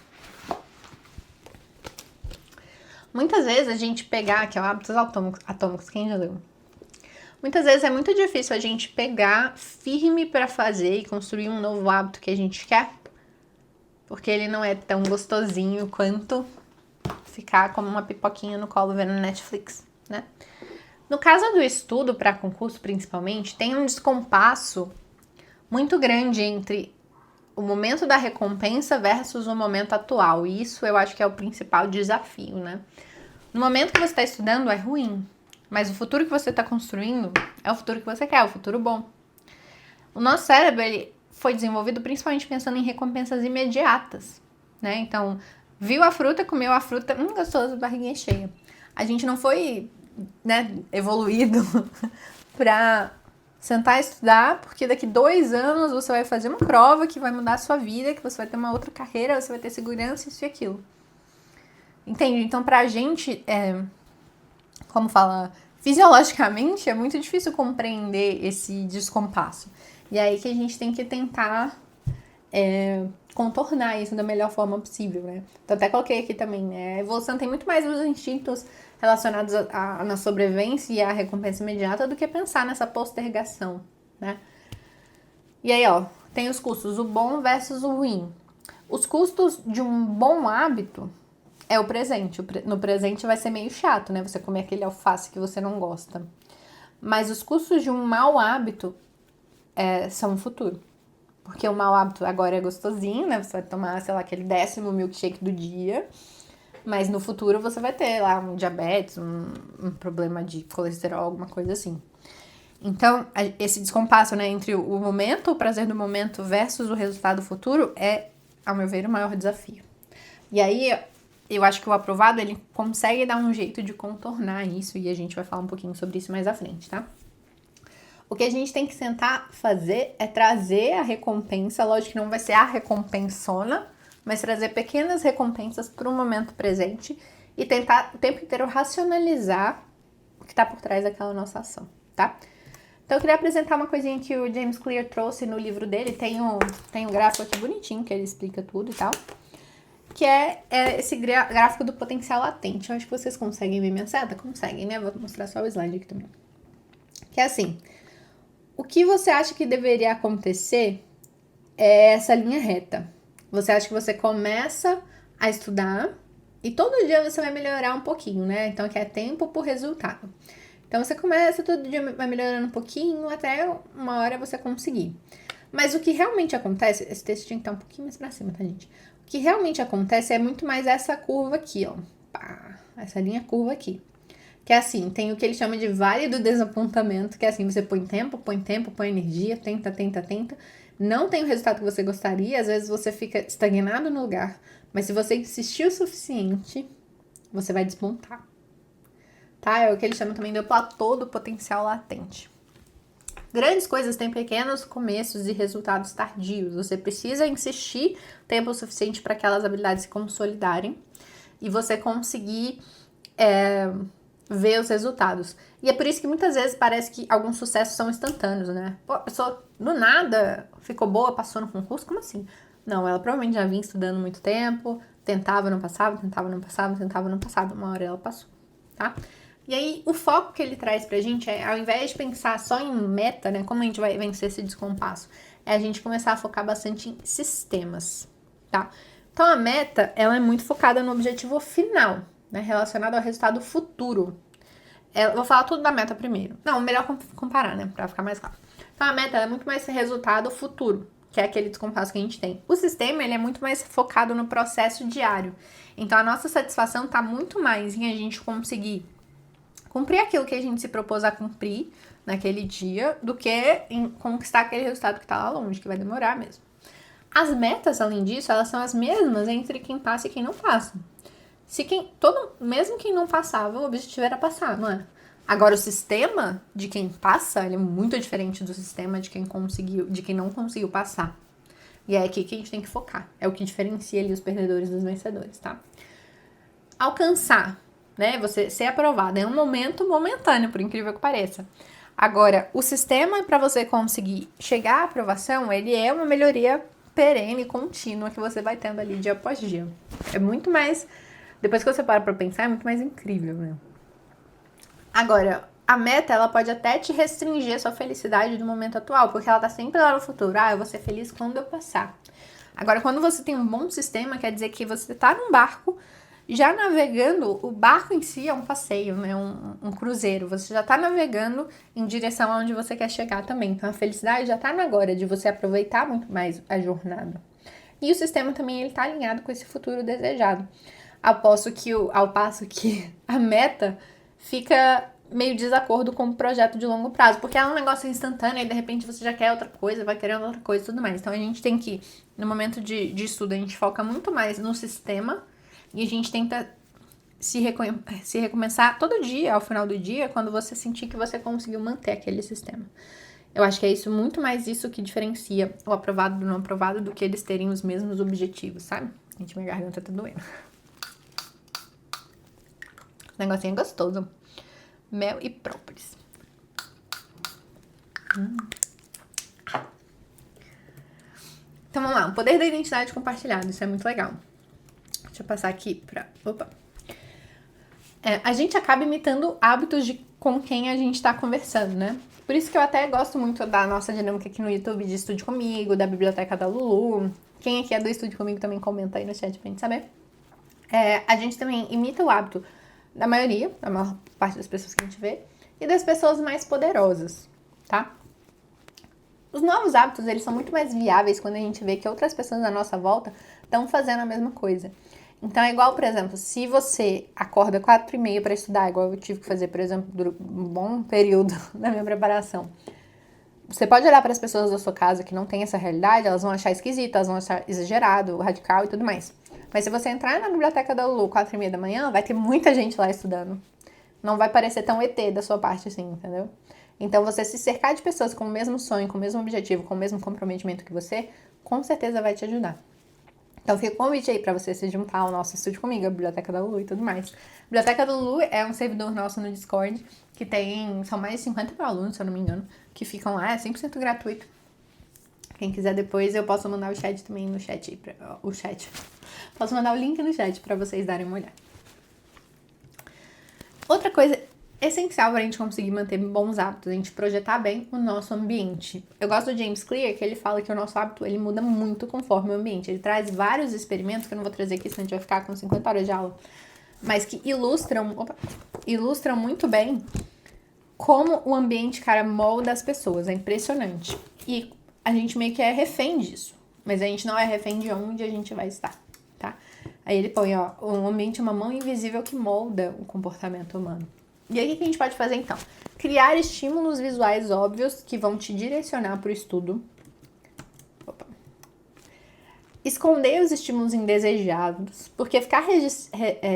Muitas vezes a gente pegar, que é o Hábitos Atômicos, quem já leu? Muitas vezes é muito difícil a gente pegar firme pra fazer e construir um novo hábito que a gente quer, porque ele não é tão gostosinho quanto ficar como uma pipoquinha no colo vendo Netflix, né? No caso do estudo para concurso, principalmente, tem um descompasso muito grande entre o momento da recompensa versus o momento atual. E isso eu acho que é o principal desafio, né? No momento que você está estudando é ruim, mas o futuro que você está construindo é o futuro que você quer, é o futuro bom. O nosso cérebro, ele foi desenvolvido principalmente pensando em recompensas imediatas, né? Então, viu a fruta, comeu a fruta, gostoso, barriguinha cheia. A gente não foi, né, evoluído pra sentar e estudar, porque daqui 2 anos você vai fazer uma prova que vai mudar a sua vida, que você vai ter uma outra carreira, você vai ter segurança, isso e aquilo. Entende? Então, pra gente, como fala, fisiologicamente, é muito difícil compreender esse descompasso. E aí que a gente tem que tentar contornar isso da melhor forma possível, né? Então, até coloquei aqui também, né? A evolução tem muito mais os instintos relacionados na sobrevivência e à recompensa imediata do que pensar nessa postergação, né? E aí, ó, tem os custos, o bom versus o ruim. Os custos de um bom hábito é o presente. No presente vai ser meio chato, né? Você comer aquele alface que você não gosta. Mas os custos de um mau hábito são o futuro. Porque o mau hábito agora é gostosinho, né? Você vai tomar, sei lá, aquele 10º milkshake do dia. Mas no futuro você vai ter lá um diabetes, um problema de colesterol, alguma coisa assim. Então, esse descompasso, né, entre o momento, o prazer do momento versus o resultado futuro é, ao meu ver, o maior desafio. E aí, eu acho que o aprovado, ele consegue dar um jeito de contornar isso, e a gente vai falar um pouquinho sobre isso mais à frente, tá? O que a gente tem que tentar fazer é trazer a recompensa, lógico que não vai ser a recompensona, mas trazer pequenas recompensas para o momento presente e tentar o tempo inteiro racionalizar o que está por trás daquela nossa ação, tá? Então, eu queria apresentar uma coisinha que o James Clear trouxe no livro dele. Tem um gráfico aqui bonitinho, que ele explica tudo e tal, que é esse gráfico do potencial latente. Eu acho que vocês conseguem ver minha seta? Conseguem, né? Vou mostrar só o slide aqui também. Que é assim, o que você acha que deveria acontecer é essa linha reta. Você acha que você começa a estudar e todo dia você vai melhorar um pouquinho, né? Então, que é tempo por resultado. Então, você começa, todo dia vai melhorando um pouquinho, até uma hora você conseguir. Mas o que realmente acontece, esse texto tinha que estar um pouquinho mais pra cima, tá, gente? O que realmente acontece é muito mais essa curva aqui, ó. Pá, essa linha curva aqui. Que é assim, tem o que ele chama de vale do desapontamento, que é assim, você põe tempo, põe energia, tenta. Não tem o resultado que você gostaria, às vezes você fica estagnado no lugar, mas se você insistir o suficiente, você vai despontar. Tá? É o que ele chama também do platô do potencial latente. Grandes coisas têm pequenos começos e resultados tardios. Você precisa insistir tempo suficiente para aquelas habilidades se consolidarem e você conseguir ver os resultados. E é por isso que muitas vezes parece que alguns sucessos são instantâneos, né? Pô, a pessoa do nada ficou boa, passou no concurso, como assim? Não, ela provavelmente já vinha estudando muito tempo, tentava, não passava, tentava, não passava, tentava, não passava. Uma hora ela passou, tá? E aí, o foco que ele traz pra gente é, ao invés de pensar só em meta, né? Como a gente vai vencer esse descompasso? É a gente começar a focar bastante em sistemas, tá? Então, a meta, ela é muito focada no objetivo final, né? Relacionado ao resultado futuro. Eu vou falar tudo da meta primeiro. Não, melhor comparar, né? Pra ficar mais claro. Então, a meta é muito mais resultado futuro, que é aquele descompasso que a gente tem. O sistema, ele é muito mais focado no processo diário. Então, a nossa satisfação tá muito mais em a gente conseguir cumprir aquilo que a gente se propôs a cumprir naquele dia, do que em conquistar aquele resultado que tá lá longe, que vai demorar mesmo. As metas, além disso, elas são as mesmas entre quem passa e quem não passa. Mesmo quem não passava, o objetivo era passar, não é? Agora, o sistema de quem passa, ele é muito diferente do sistema de quem não conseguiu passar. E é aqui que a gente tem que focar. É o que diferencia ali os perdedores dos vencedores, tá? Alcançar, né? Você ser aprovado é um momento momentâneo, por incrível que pareça. Agora, o sistema para você conseguir chegar à aprovação, ele é uma melhoria perene, contínua, que você vai tendo ali dia após dia. É muito mais... Depois que você para pra pensar, é muito mais incrível, né? Agora, a meta, ela pode até te restringir a sua felicidade do momento atual, porque ela tá sempre lá no futuro. Eu vou ser feliz quando eu passar. Agora, quando você tem um bom sistema, quer dizer que você tá num barco, já navegando, o barco em si é um passeio, né? Um cruzeiro. Você já tá navegando em direção aonde você quer chegar também. Então, a felicidade já tá na agora, de você aproveitar muito mais a jornada. E o sistema também, ele tá alinhado com esse futuro desejado. Ao passo que a meta fica meio desacordo com o projeto de longo prazo, porque é um negócio instantâneo e de repente você já quer outra coisa, vai querendo outra coisa e tudo mais. Então a gente tem que, no momento de estudo, a gente foca muito mais no sistema e a gente tenta se recomeçar todo dia, ao final do dia, quando você sentir que você conseguiu manter aquele sistema. Eu acho que é muito mais isso que diferencia o aprovado do não aprovado do que eles terem os mesmos objetivos, sabe? Gente, minha garganta tá doendo. Negocinho gostoso. Mel e própolis. Então vamos lá. O poder da identidade compartilhada. Isso é muito legal. Deixa eu passar aqui pra... Opa. A gente acaba imitando hábitos com quem a gente tá conversando, né? Por isso que eu até gosto muito da nossa dinâmica aqui no YouTube de Estude Comigo, da Biblioteca da Lulu. Quem aqui é do Estude Comigo também comenta aí no chat pra gente saber. A gente também imita o hábito da maioria, da maior parte das pessoas que a gente vê, e das pessoas mais poderosas, tá? Os novos hábitos, eles são muito mais viáveis quando a gente vê que outras pessoas à nossa volta estão fazendo a mesma coisa. Então, é igual, por exemplo, se você acorda 4h30 para estudar, igual eu tive que fazer, por exemplo, durante um bom período da minha preparação, você pode olhar para as pessoas da sua casa que não têm essa realidade, elas vão achar esquisito, elas vão achar exagerado, radical e tudo mais. Mas se você entrar na biblioteca da Lulu 4h30 da manhã, vai ter muita gente lá estudando. Não vai parecer tão ET da sua parte assim, entendeu? Então, você se cercar de pessoas com o mesmo sonho, com o mesmo objetivo, com o mesmo comprometimento que você, com certeza vai te ajudar. Então, fica o convite aí pra você se juntar ao nosso Estude Comigo, a Biblioteca da Lulu e tudo mais. A Biblioteca da Lulu é um servidor nosso no Discord, que são mais de 50 mil alunos, se eu não me engano, que ficam lá, é 100% gratuito. Quem quiser depois, eu posso mandar o chat também no chat. Posso mandar o link no chat pra vocês darem uma olhada. Outra coisa essencial para a gente conseguir manter bons hábitos, a gente projetar bem o nosso ambiente. Eu gosto do James Clear, que ele fala que o nosso hábito, ele muda muito conforme o ambiente. Ele traz vários experimentos, que eu não vou trazer aqui, senão a gente vai ficar com 50 horas de aula, mas que ilustram muito bem como o ambiente, cara, molda as pessoas. É impressionante. E a gente meio que é refém disso, mas a gente não é refém de onde a gente vai estar, tá? Aí ele põe, ó, o ambiente é uma mão invisível que molda o comportamento humano. E aí, o que a gente pode fazer, então? Criar estímulos visuais óbvios que vão te direcionar para o estudo. Esconder os estímulos indesejados, porque ficar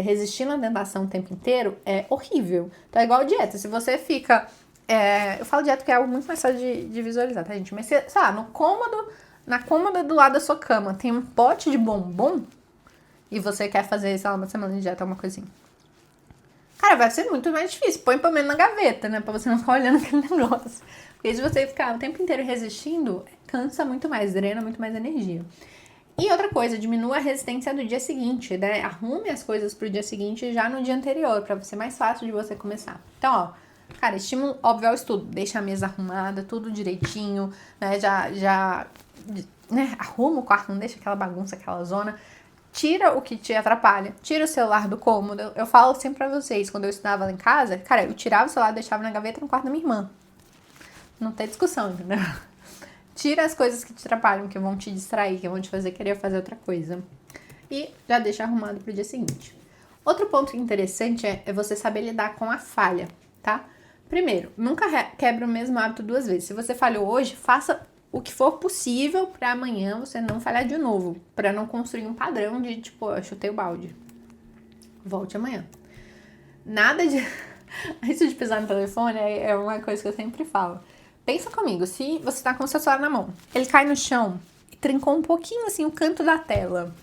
resistindo à tentação o tempo inteiro é horrível. Então, é igual dieta. Se você fica... eu falo dieta porque é algo muito mais fácil de visualizar, tá, gente? Mas, sei lá, na cômoda do lado da sua cama tem um pote de bombom e você quer fazer, sei lá, uma semana de dieta, uma coisinha. cara, vai ser muito mais difícil. Põe pelo menos na gaveta, né? Pra você não ficar olhando aquele negócio. Porque se você ficar o tempo inteiro resistindo, cansa muito mais, drena muito mais energia. E outra coisa, diminua a resistência do dia seguinte, né? Arrume as coisas pro dia seguinte já no dia anterior, pra ser mais fácil de você começar. Então, ó, cara, estímulo óbvio ao estudo. Deixa a mesa arrumada, tudo direitinho, né? Né? Arruma o quarto, não deixa aquela bagunça, aquela zona. Tira o que te atrapalha. Tira o celular do cômodo. Eu falo sempre pra vocês, quando eu estudava lá em casa, cara, eu tirava o celular e deixava na gaveta no quarto da minha irmã. Não tem discussão, entendeu? Tira as coisas que te atrapalham, que vão te distrair, que vão te fazer querer fazer outra coisa. E já deixa arrumado pro dia seguinte. Outro ponto interessante é você saber lidar com a falha, tá? Primeiro, nunca quebra o mesmo hábito 2 vezes. Se você falhou hoje, faça o que for possível pra amanhã você não falhar de novo. Pra não construir um padrão de, tipo, eu chutei o balde. Volte amanhã. Nada de... Isso de pisar no telefone é uma coisa que eu sempre falo. Pensa comigo, se você tá com o seu celular na mão, ele cai no chão e trincou um pouquinho assim o canto da tela.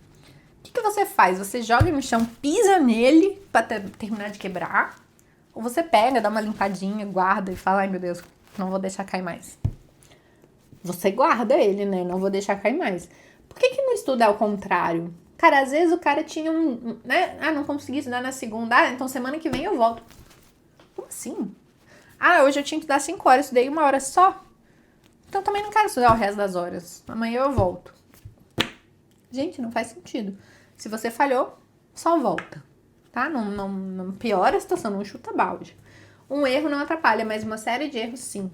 O que você faz? Você joga no chão, pisa nele pra terminar de quebrar? Ou você pega, dá uma limpadinha, guarda e fala, ai meu Deus, não vou deixar cair mais. Você guarda ele, né? Não vou deixar cair mais. Por que no estudo é o contrário? Cara, às vezes o cara tinha né? Ah, não consegui estudar na segunda. Ah, então semana que vem eu volto. Como assim? Ah, hoje eu tinha que dar 5 horas, estudei 1 hora só. Então também não quero estudar o resto das horas. Amanhã eu volto. Gente, não faz sentido. Se você falhou, só volta. Tá? Não piora a situação, não chuta balde. Um erro não atrapalha, mas uma série de erros sim.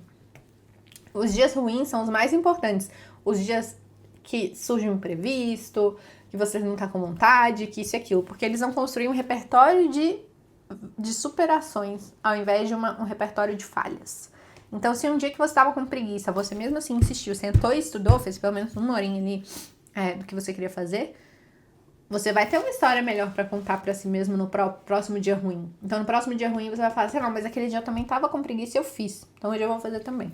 Os dias ruins são os mais importantes. Os dias que surge um imprevisto, que você não tá com vontade, que isso e aquilo. Porque eles vão construir um repertório de superações, ao invés de um repertório de falhas. Então, se um dia que você estava com preguiça, você mesmo assim insistiu, sentou e estudou, fez pelo menos 1 horinha ali do que você queria fazer, você vai ter uma história melhor para contar para si mesmo no próximo dia ruim. Então, no próximo dia ruim, você vai falar assim, não, mas aquele dia eu também estava com preguiça e eu fiz, então hoje eu vou fazer também.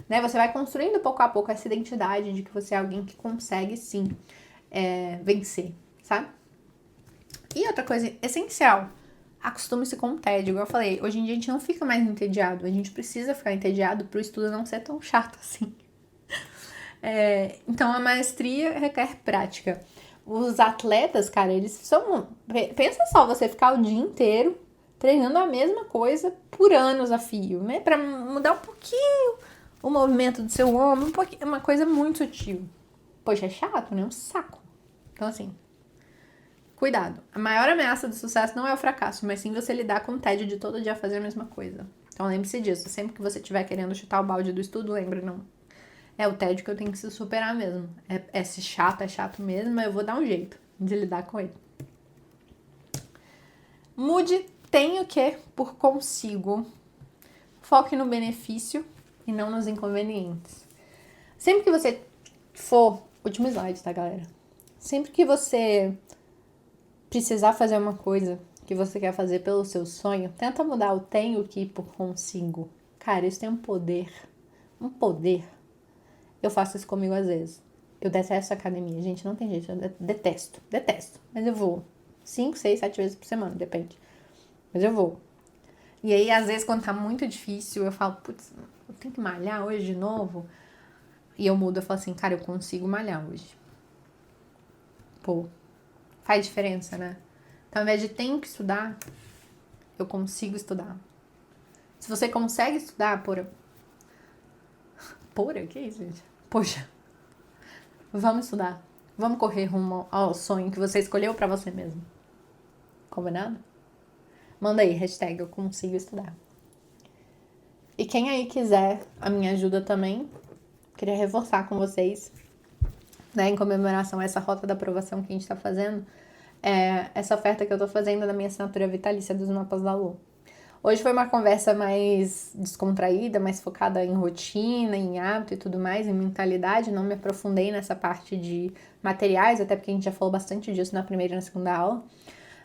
Né? Você vai construindo pouco a pouco essa identidade de que você é alguém que consegue, sim, vencer, sabe? E outra coisa essencial, acostume-se com o tédio. Igual eu falei, hoje em dia a gente não fica mais entediado. A gente precisa ficar entediado pro estudo não ser tão chato assim. Então a maestria requer prática. Os atletas, cara, eles são... Pensa só, você ficar o dia inteiro treinando a mesma coisa por anos a fio, né? Pra mudar um pouquinho o movimento do seu ombro, um pouquinho, uma coisa muito sutil. Poxa, é chato, né? Um saco. Então assim... Cuidado, a maior ameaça do sucesso não é o fracasso, mas sim você lidar com o tédio de todo dia fazer a mesma coisa. Então lembre-se disso, sempre que você estiver querendo chutar o balde do estudo, lembre, não. É o tédio que eu tenho que se superar mesmo. É chato mesmo, mas eu vou dar um jeito de lidar com ele. Mude tenho que por consigo. Foque no benefício e não nos inconvenientes. Sempre que você for... Último slide, tá, galera? Sempre que você... precisar fazer uma coisa que você quer fazer pelo seu sonho, tenta mudar o tenho que por consigo. Cara, isso tem um poder. Um poder. Eu faço isso comigo às vezes. Eu detesto academia, gente, não tem jeito. Eu detesto. Mas eu vou. 5, 6, 7 vezes por semana, depende. Mas eu vou. E aí, às vezes, quando tá muito difícil, eu falo, putz, eu tenho que malhar hoje de novo. E eu mudo, eu falo assim, cara, eu consigo malhar hoje. Pô. Faz diferença, né? Então, ao invés de tenho que estudar, eu consigo estudar. Se você consegue estudar, Pora, que isso, gente? Poxa, vamos estudar. Vamos correr rumo ao sonho que você escolheu pra você mesmo. Combinado? Manda aí, hashtag eu consigo estudar. E quem aí quiser a minha ajuda também, queria reforçar com vocês, né, em comemoração a essa rota da aprovação que a gente tá fazendo, essa oferta que eu tô fazendo da minha assinatura vitalícia dos mapas da Lu. Hoje foi uma conversa mais descontraída, mais focada em rotina, em hábito e tudo mais, em mentalidade. Não me aprofundei nessa parte de materiais, até porque a gente já falou bastante disso na primeira e na segunda aula.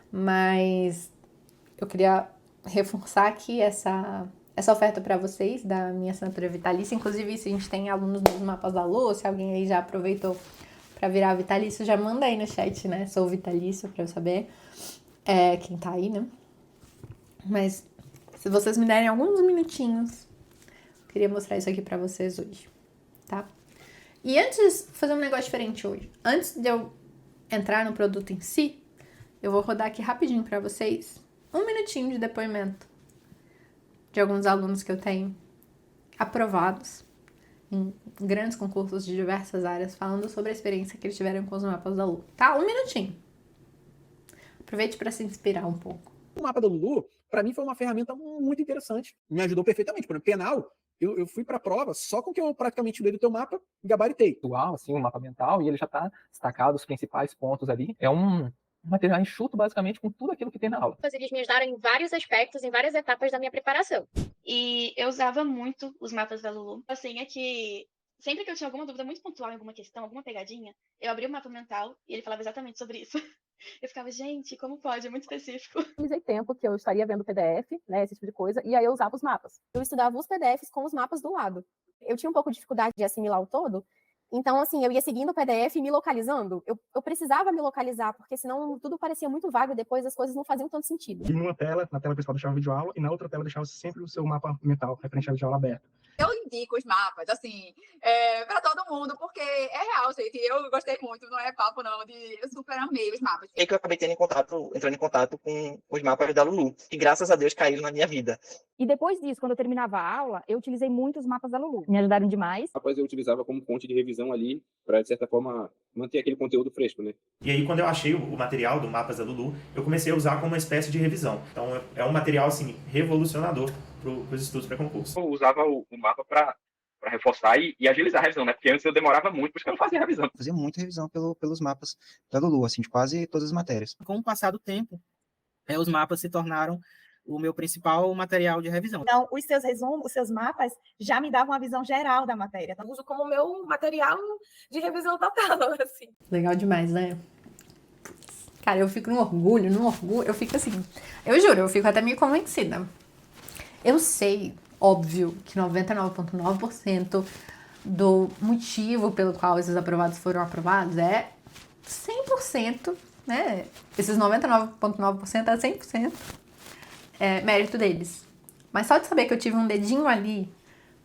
Mas eu queria reforçar aqui essa oferta para vocês da minha assinatura vitalícia. Inclusive, se a gente tem alunos dos mapas da Lu, se alguém aí já aproveitou para virar vitalício, já manda aí no chat, né? Sou vitalício, para eu saber quem tá aí, né? Mas se vocês me derem alguns minutinhos, eu queria mostrar isso aqui pra vocês hoje, tá? E antes, fazer um negócio diferente hoje. Antes de eu entrar no produto em si, eu vou rodar aqui rapidinho pra vocês um minutinho de depoimento de alguns alunos que eu tenho aprovados em grandes concursos de diversas áreas, falando sobre a experiência que eles tiveram com os mapas da Lulu, tá? Um minutinho. Aproveite para se inspirar um pouco. O mapa da Lulu, para mim, foi uma ferramenta muito interessante. Me ajudou perfeitamente. Por exemplo, penal, eu fui para a prova só com o que eu praticamente estudei do teu mapa, gabaritei. Atual, assim, um mapa mental, e ele já está destacado, os principais pontos ali. É um material enxuto, basicamente, com tudo aquilo que tem na aula. Eles me ajudaram em vários aspectos, em várias etapas da minha preparação. E eu usava muito os mapas da Lulu. Assim, é que sempre que eu tinha alguma dúvida muito pontual em alguma questão, alguma pegadinha, eu abria o mapa mental e ele falava exatamente sobre isso. Eu ficava, gente, como pode? É muito específico. Utilizei tempo que eu estaria vendo PDF, né, esse tipo de coisa, e aí eu usava os mapas. Eu estudava os PDFs com os mapas do lado. Eu tinha um pouco de dificuldade de assimilar o todo, então, assim, eu ia seguindo o PDF e me localizando. Eu precisava me localizar, porque senão tudo parecia muito vago e depois as coisas não faziam tanto sentido. E numa tela, na tela principal deixava videoaula, e na outra tela deixava sempre o seu mapa mental, referente à videoaula aberta. Eu indico os mapas, assim, para todo mundo, porque é real, gente. Eu gostei muito, não é papo, não, eu super amei os mapas. E que eu acabei entrando em contato com os mapas da Lulu, que graças a Deus caíram na minha vida. E depois disso, quando eu terminava a aula, eu utilizei muito os mapas da Lulu. Me ajudaram demais. Após eu utilizava como fonte de revisão ali, para, de certa forma, manter aquele conteúdo fresco, né? E aí, quando eu achei o material do Mapas da Lulu, eu comecei a usar como uma espécie de revisão. Então, é um material, assim, revolucionador para os estudos para concurso. Eu usava o mapa para reforçar e agilizar a revisão, né? Porque antes eu demorava muito, porque eu não fazia revisão. Fazia muita revisão pelos mapas da Lulu, assim, de quase todas as matérias. Com o passar do tempo, os mapas se tornaram o meu principal material de revisão. Então, os seus resumos, os seus mapas já me davam uma visão geral da matéria. Então, eu uso como meu material de revisão total, assim. Legal demais, né? Cara, eu fico no orgulho, eu fico assim, eu juro, eu fico até meio convencida. Eu sei, óbvio, que 99,9% do motivo pelo qual esses aprovados foram aprovados é 100%, né? Esses 99,9% é 100% mérito deles. Mas só de saber que eu tive um dedinho ali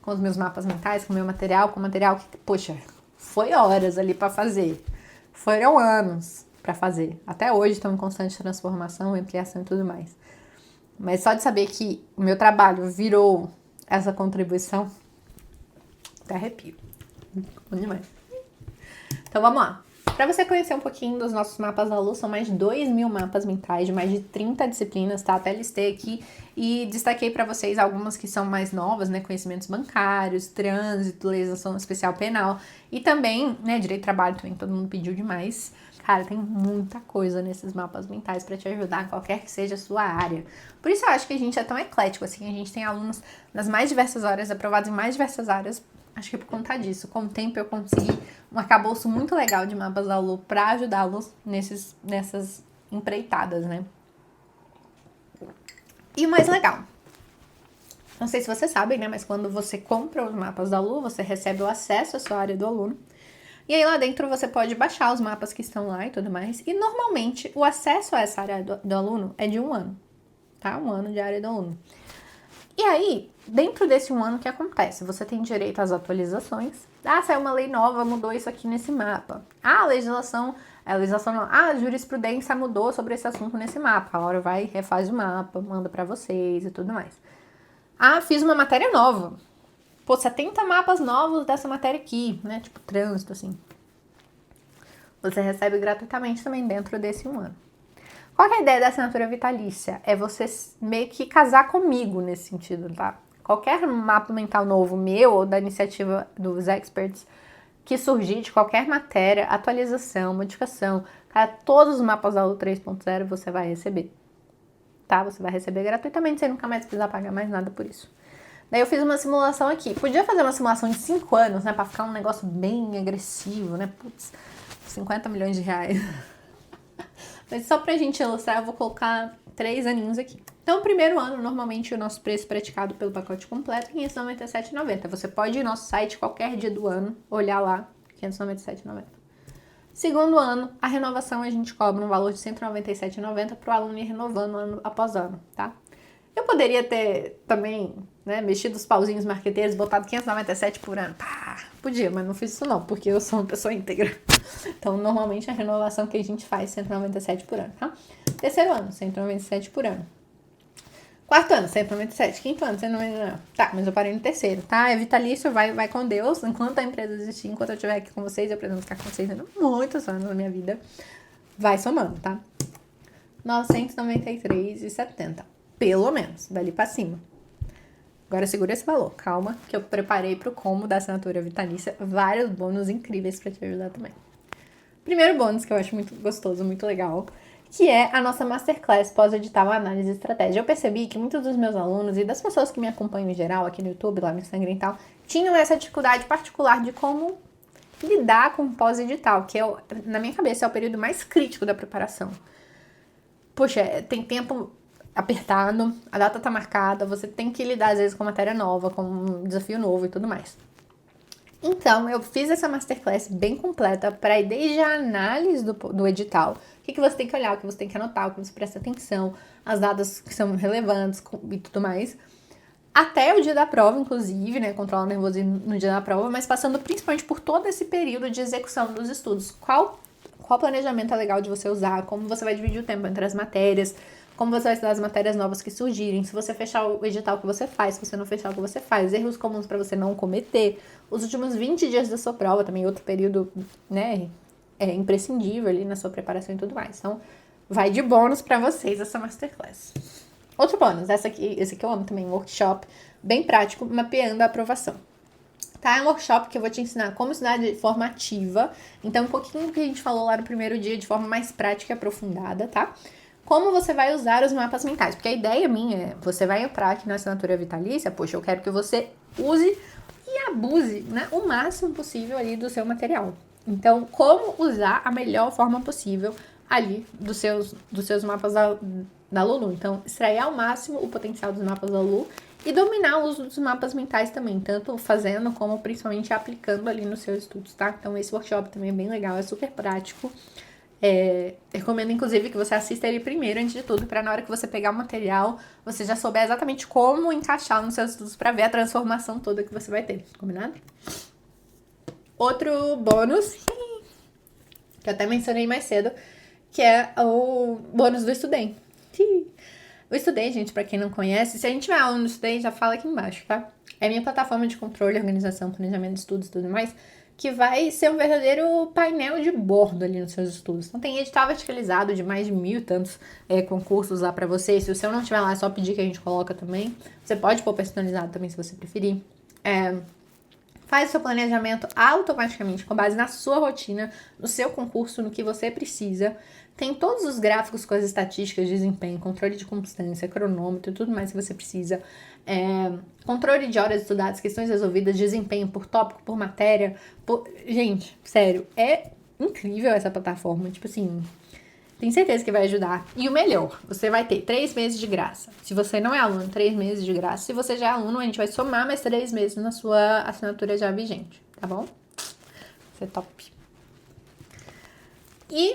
com os meus mapas mentais, com o meu material, com o material que, poxa, foi horas ali pra fazer. Foram anos pra fazer. Até hoje estão em constante transformação, ampliação e tudo mais. Mas só de saber que o meu trabalho virou essa contribuição, até arrepio. Bom demais. Então vamos lá. Para você conhecer um pouquinho dos nossos mapas da Lulu, são mais de 2.000 mapas mentais de mais de 30 disciplinas, tá? Até listei aqui e destaquei para vocês algumas que são mais novas, né? Conhecimentos bancários, trânsito, legislação especial penal e também, né, direito do trabalho também, todo mundo pediu demais. Cara, tem muita coisa nesses mapas mentais para te ajudar, qualquer que seja a sua área. Por isso eu acho que a gente é tão eclético, assim, a gente tem alunos nas mais diversas áreas, aprovados em mais diversas áreas. Acho que por conta disso, com o tempo eu consegui um arcabouço muito legal de mapas da Lulu para ajudá-los nessas empreitadas, né? E o mais legal, não sei se vocês sabem, né? Mas quando você compra os mapas da Lulu, você recebe o acesso à sua área do aluno. E aí lá dentro você pode baixar os mapas que estão lá e tudo mais. E normalmente o acesso a essa área do aluno é de 1 ano, tá? 1 ano de área do aluno. E aí, dentro desse 1 ano, o que acontece? Você tem direito às atualizações. Ah, saiu uma lei nova, mudou isso aqui nesse mapa. Ah, a jurisprudência mudou sobre esse assunto nesse mapa. A hora vai, refaz o mapa, manda pra vocês e tudo mais. Ah, fiz uma matéria nova. Pô, 70 mapas novos dessa matéria aqui, né? Tipo, trânsito, assim. Você recebe gratuitamente também dentro desse 1 ano. Qual que é a ideia da assinatura vitalícia? É você meio que casar comigo nesse sentido, tá? Qualquer mapa mental novo meu ou da iniciativa dos experts que surgir de qualquer matéria, atualização, modificação, cara, todos os mapas da Lulu 3.0 você vai receber, tá? Você vai receber gratuitamente, você nunca mais precisar pagar mais nada por isso. Daí eu fiz uma simulação aqui. Podia fazer uma simulação de 5 anos, né? Pra ficar um negócio bem agressivo, né? Putz, 50 milhões de reais. Mas só pra gente ilustrar, eu vou colocar 3 aninhos aqui. Então, o primeiro ano, normalmente, o nosso preço praticado pelo pacote completo é R$ 597,90. Você pode ir no nosso site qualquer dia do ano, olhar lá, R$ 597,90. Segundo ano, a renovação a gente cobra um valor de R$ 197,90 para o aluno ir renovando ano após ano, tá? Eu poderia ter também, né, mexido os pauzinhos marqueteiros, botado 597 por ano. Pá, podia, mas não fiz isso não, porque eu sou uma pessoa íntegra. Então, normalmente, a renovação que a gente faz, 197 por ano, tá? Terceiro ano, 197 por ano. Quarto ano, 197. Quinto ano, 199. Tá, mas eu parei no terceiro, tá? É vitalício, vai com Deus. Enquanto a empresa existir, enquanto eu estiver aqui com vocês, eu pretendo ficar com vocês ainda muitos anos na minha vida. Vai somando, tá? 993,70. Pelo menos, dali pra cima. Agora segura esse valor, calma, que eu preparei pro combo da assinatura vitalícia vários bônus incríveis pra te ajudar também. Primeiro bônus que eu acho muito gostoso, muito legal, que é a nossa Masterclass pós-edital Análise e Estratégia. Eu percebi que muitos dos meus alunos e das pessoas que me acompanham em geral aqui no YouTube, lá no Instagram e tal, tinham essa dificuldade particular de como lidar com o pós-edital, que na minha cabeça é o período mais crítico da preparação. Poxa, tem tempo apertado, a data tá marcada, você tem que lidar às vezes com matéria nova, com um desafio novo e tudo mais. Então, eu fiz essa Masterclass bem completa para ir desde a análise do edital, o que você tem que olhar, o que você tem que anotar, o que você presta atenção, as datas que são relevantes e tudo mais, até o dia da prova, inclusive, né, controlar o nervosismo no dia da prova, mas passando principalmente por todo esse período de execução dos estudos. Qual planejamento é legal de você usar, como você vai dividir o tempo entre as matérias, como você vai estudar as matérias novas que surgirem, se você fechar o edital que você faz, se você não fechar o que você faz, erros comuns para você não cometer, os últimos 20 dias da sua prova, também outro período, né, imprescindível ali na sua preparação e tudo mais. Então, vai de bônus para vocês essa Masterclass. Outro bônus, esse aqui eu amo também, um workshop bem prático, mapeando a aprovação. Tá? É um workshop que eu vou te ensinar como estudar de forma ativa, então um pouquinho do que a gente falou lá no primeiro dia, de forma mais prática e aprofundada, tá? Como você vai usar os mapas mentais, porque a ideia minha é, você vai entrar aqui na assinatura vitalícia, poxa, eu quero que você use e abuse, né, o máximo possível ali do seu material. Então, como usar a melhor forma possível ali dos seus mapas da Lulu. Então, extrair ao máximo o potencial dos mapas da Lulu e dominar o uso dos mapas mentais também, tanto fazendo como principalmente aplicando ali nos seus estudos, tá? Então, esse workshop também é bem legal, é super prático. Recomendo, inclusive, que você assista ele primeiro, antes de tudo, para na hora que você pegar o material, você já souber exatamente como encaixar nos seus estudos para ver a transformação toda que você vai ter, combinado? Outro bônus, que eu até mencionei mais cedo, que é o bônus do estudante. O Estudei, gente, pra quem não conhece, se a gente tiver aluno do Estudei, já fala aqui embaixo, tá? É a minha plataforma de controle, organização, planejamento de estudos e tudo mais, que vai ser um verdadeiro painel de bordo ali nos seus estudos. Então tem edital verticalizado de mais de 1.000 e tantos concursos lá pra você. Se o seu não tiver lá, é só pedir que a gente coloca também. Você pode pôr personalizado também, se você preferir. Faz o seu planejamento automaticamente, com base na sua rotina, no seu concurso, no que você precisa. Tem todos os gráficos com as estatísticas de desempenho, controle de constância, cronômetro, tudo mais que você precisa. Controle de horas estudadas, questões resolvidas, desempenho por tópico, por matéria. Gente, sério, é incrível essa plataforma. Tipo assim, tenho certeza que vai ajudar. E o melhor, você vai ter 3 meses de graça. Se você não é aluno, 3 meses de graça. Se você já é aluno, a gente vai somar mais 3 meses na sua assinatura já vigente, tá bom? Isso é top. E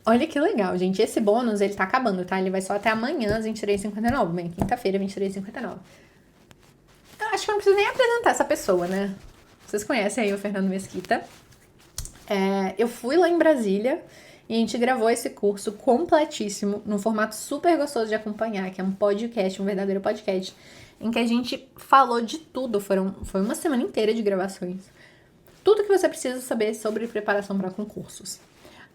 olha que legal, gente. Esse bônus, ele tá acabando, tá? Ele vai só até amanhã, às 23h59. Bem, quinta-feira, 23h59. Eu acho que eu não preciso nem apresentar essa pessoa, né? Vocês conhecem aí o Fernando Mesquita. Eu fui lá em Brasília e a gente gravou esse curso completíssimo, num formato super gostoso de acompanhar, que é um podcast, um verdadeiro podcast, em que a gente falou de tudo. Foi uma semana inteira de gravações. Tudo que você precisa saber sobre preparação para concursos.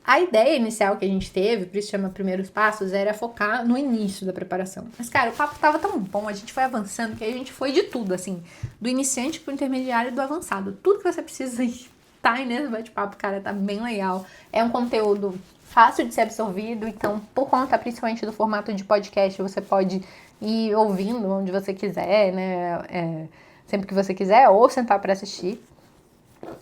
A ideia inicial que a gente teve, por isso chama Primeiros Passos, era focar no início da preparação. Mas, cara, o papo tava tão bom, a gente foi avançando, que a gente foi de tudo, assim, do iniciante pro intermediário e do avançado. Tudo que você precisa tá aí nesse bate-papo, cara, tá bem legal. É um conteúdo fácil de ser absorvido, então, por conta principalmente do formato de podcast, você pode ir ouvindo onde você quiser, né, sempre que você quiser, ou sentar para assistir.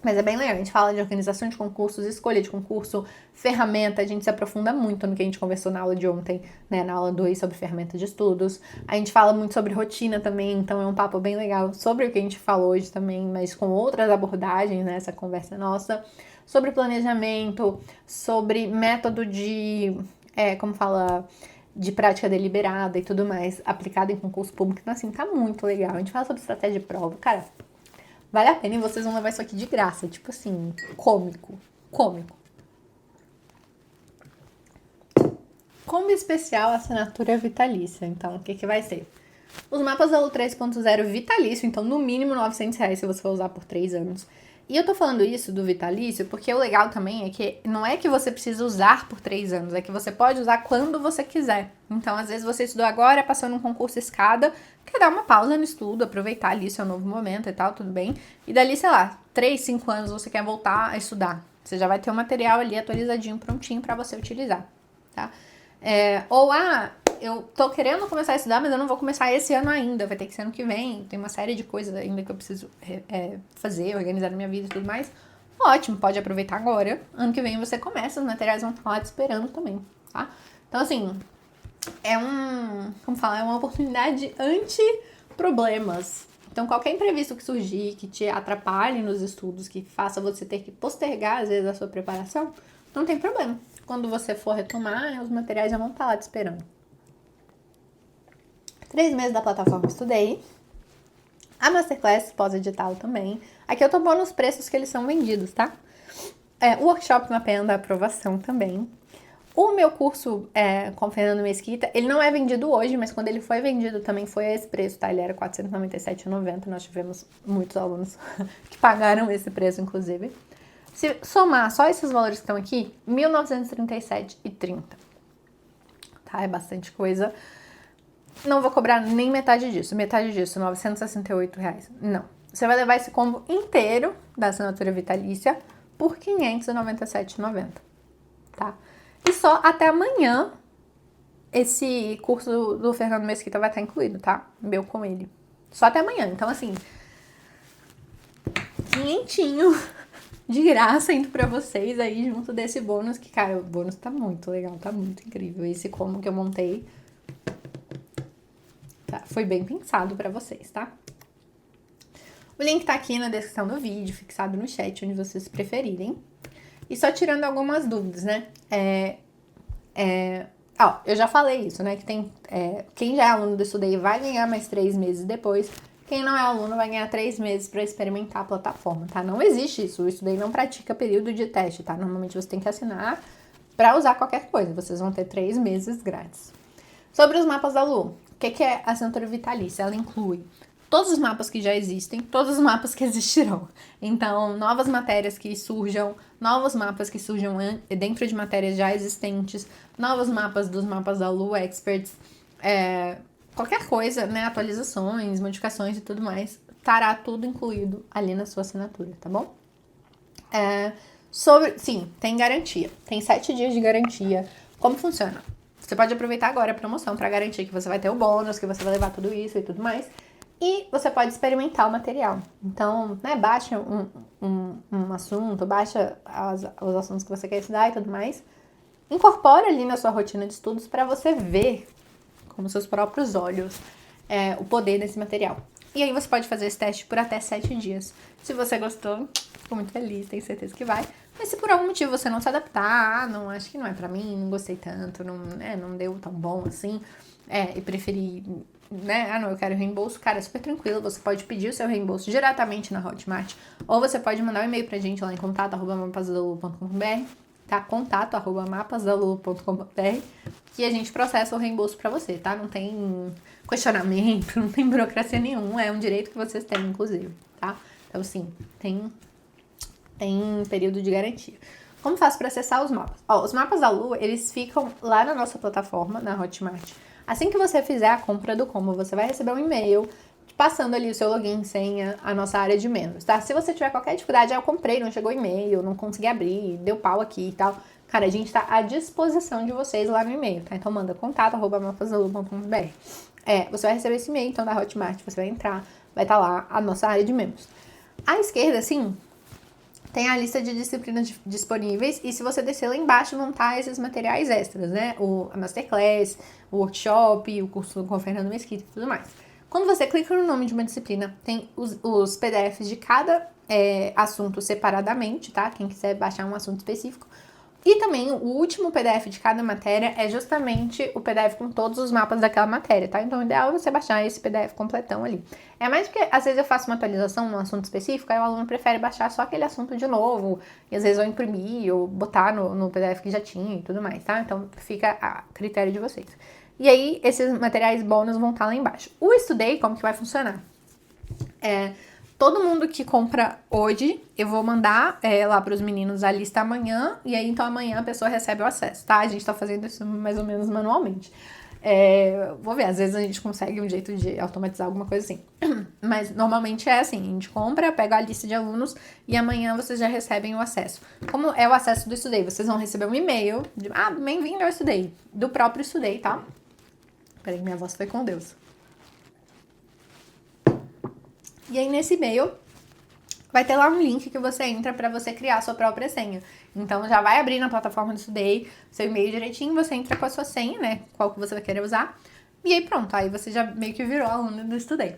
Mas é bem legal, a gente fala de organização de concursos, escolha de concurso, ferramenta, a gente se aprofunda muito no que a gente conversou na aula de ontem, né, na aula 2 sobre ferramenta de estudos. A gente fala muito sobre rotina também, então é um papo bem legal sobre o que a gente falou hoje também, mas com outras abordagens, né, essa conversa nossa. Sobre planejamento, sobre método de, de prática deliberada e tudo mais, aplicado em concurso público. Então, assim, tá muito legal. A gente fala sobre estratégia de prova. Cara, vale a pena e vocês vão levar isso aqui de graça. Tipo assim, cômico. Combo especial, assinatura vitalícia. Então, o que vai ser? Os mapas da Lu 3.0 vitalício, então no mínimo R$900 se você for usar por 3 anos. E eu tô falando isso do vitalício porque o legal também é que não é que você precisa usar por 3 anos, é que você pode usar quando você quiser. Então, às vezes você estudou agora, passou num concurso escada, quer dar uma pausa no estudo, aproveitar ali seu novo momento e tal, tudo bem. E dali, sei lá, 3, 5 anos você quer voltar a estudar. Você já vai ter o material ali atualizadinho, prontinho pra você utilizar, tá? Eu tô querendo começar a estudar, mas eu não vou começar esse ano ainda, vai ter que ser ano que vem, tem uma série de coisas ainda que eu preciso fazer, organizar na minha vida e tudo mais. Ótimo, pode aproveitar agora, ano que vem você começa, os materiais vão estar lá te esperando também, tá? Então, assim, é uma oportunidade anti-problemas. Então, qualquer imprevisto que surgir, que te atrapalhe nos estudos, que faça você ter que postergar, às vezes, a sua preparação, não tem problema. Quando você for retomar, os materiais já vão estar lá te esperando. 3 meses da plataforma estudei. A Masterclass pós-edital também. Aqui eu tô pondo os preços que eles são vendidos, tá? O workshop mapeando a aprovação também. O meu curso com o Fernando Mesquita, ele não é vendido hoje, mas quando ele foi vendido também foi a esse preço, tá? Ele era R$ 497,90. Nós tivemos muitos alunos que pagaram esse preço, inclusive. Se somar só esses valores que estão aqui, R$ 1.937,30. Tá? É bastante coisa. Não vou cobrar nem metade disso. Metade disso, R$ 968,00. Não. Você vai levar esse combo inteiro da assinatura vitalícia por R$ 597,90. Tá? E só até amanhã esse curso do Fernando Mesquita vai estar incluído, tá? Meu com ele. Só até amanhã. Então, assim, 500 de graça indo pra vocês aí junto desse bônus. Que, cara, o bônus tá muito legal, tá muito incrível. Esse combo que eu montei foi bem pensado pra vocês, tá? O link tá aqui na descrição do vídeo, fixado no chat, onde vocês preferirem. E só tirando algumas dúvidas, né? Eu já falei isso, né? Que tem quem já é aluno do Estudei vai ganhar mais 3 meses depois. Quem não é aluno vai ganhar 3 meses para experimentar a plataforma, tá? Não existe isso. O Estudei não pratica período de teste, tá? Normalmente você tem que assinar para usar qualquer coisa. Vocês vão ter 3 meses grátis. Sobre os mapas da Lu, o que é a assinatura vitalícia? Ela inclui todos os mapas que já existem, todos os mapas que existirão. Então, novas matérias que surjam, novos mapas que surjam dentro de matérias já existentes, novos mapas dos mapas da Lu Experts, qualquer coisa, né, atualizações, modificações e tudo mais, estará tudo incluído ali na sua assinatura, tá bom? Sim, tem garantia, tem 7 dias de garantia. Como funciona? Você pode aproveitar agora a promoção para garantir que você vai ter o bônus, que você vai levar tudo isso e tudo mais. E você pode experimentar o material. Então, né, baixa um assunto, baixa os assuntos que você quer estudar e tudo mais. Incorpora ali na sua rotina de estudos para você ver com os seus próprios olhos o poder desse material. E aí você pode fazer esse teste por até 7 dias. Se você gostou, fico muito feliz, tenho certeza que vai. Mas se por algum motivo você não se adaptar, não acho que não é pra mim, não gostei tanto, não deu tão bom assim, e preferi, né, não, eu quero reembolso, cara, é super tranquilo, você pode pedir o seu reembolso diretamente na Hotmart, ou você pode mandar um e-mail pra gente lá em contato@mapasdalulu.com.br, tá? contato@mapasdalulu.com.br, que a gente processa o reembolso pra você, tá? Não tem questionamento, não tem burocracia nenhuma, é um direito que vocês têm, inclusive, tá? Então, sim, tem período de garantia. Como faço para acessar os mapas? Os mapas da Lu, eles ficam lá na nossa plataforma, na Hotmart. Assim que você fizer a compra do combo, você vai receber um e-mail passando ali o seu login, senha, a nossa área de membros, tá? Se você tiver qualquer dificuldade, eu comprei, não chegou e-mail, não consegui abrir, deu pau aqui e tal, cara, a gente tá à disposição de vocês lá no e-mail, tá? Então manda contato@mapasdalulu.com.br. Você vai receber esse e-mail, então, da Hotmart, você vai entrar, vai estar lá a nossa área de membros. À esquerda, assim, tem a lista de disciplinas disponíveis e se você descer lá embaixo vão estar esses materiais extras, né? A Masterclass, o workshop, o curso com o Fernando Mesquita e tudo mais. Quando você clica no nome de uma disciplina, tem os PDFs de cada assunto separadamente, tá? Quem quiser baixar um assunto específico. E também o último PDF de cada matéria é justamente o PDF com todos os mapas daquela matéria, tá? Então o ideal é você baixar esse PDF completão ali. É mais porque às vezes eu faço uma atualização num assunto específico, aí o aluno prefere baixar só aquele assunto de novo, e às vezes eu imprimir ou botar no PDF que já tinha e tudo mais, tá? Então fica a critério de vocês. E aí esses materiais bônus vão estar lá embaixo. O Estudei, como que vai funcionar? Todo mundo que compra hoje, eu vou mandar lá para os meninos a lista amanhã, e aí então amanhã a pessoa recebe o acesso, tá? A gente tá fazendo isso mais ou menos manualmente. Vou ver, às vezes a gente consegue um jeito de automatizar alguma coisa assim. Mas normalmente é assim, a gente compra, pega a lista de alunos e amanhã vocês já recebem o acesso. Como é o acesso do Estudei? Vocês vão receber um e-mail de, bem-vindo ao Estudei, do próprio Estudei, tá? Peraí, minha voz foi com Deus. E aí, nesse e-mail, vai ter lá um link que você entra para você criar a sua própria senha. Então, já vai abrir na plataforma do Estudei seu e-mail direitinho, você entra com a sua senha, né? Qual que você vai querer usar. E aí, pronto. Aí você já meio que virou aluno do Estudei.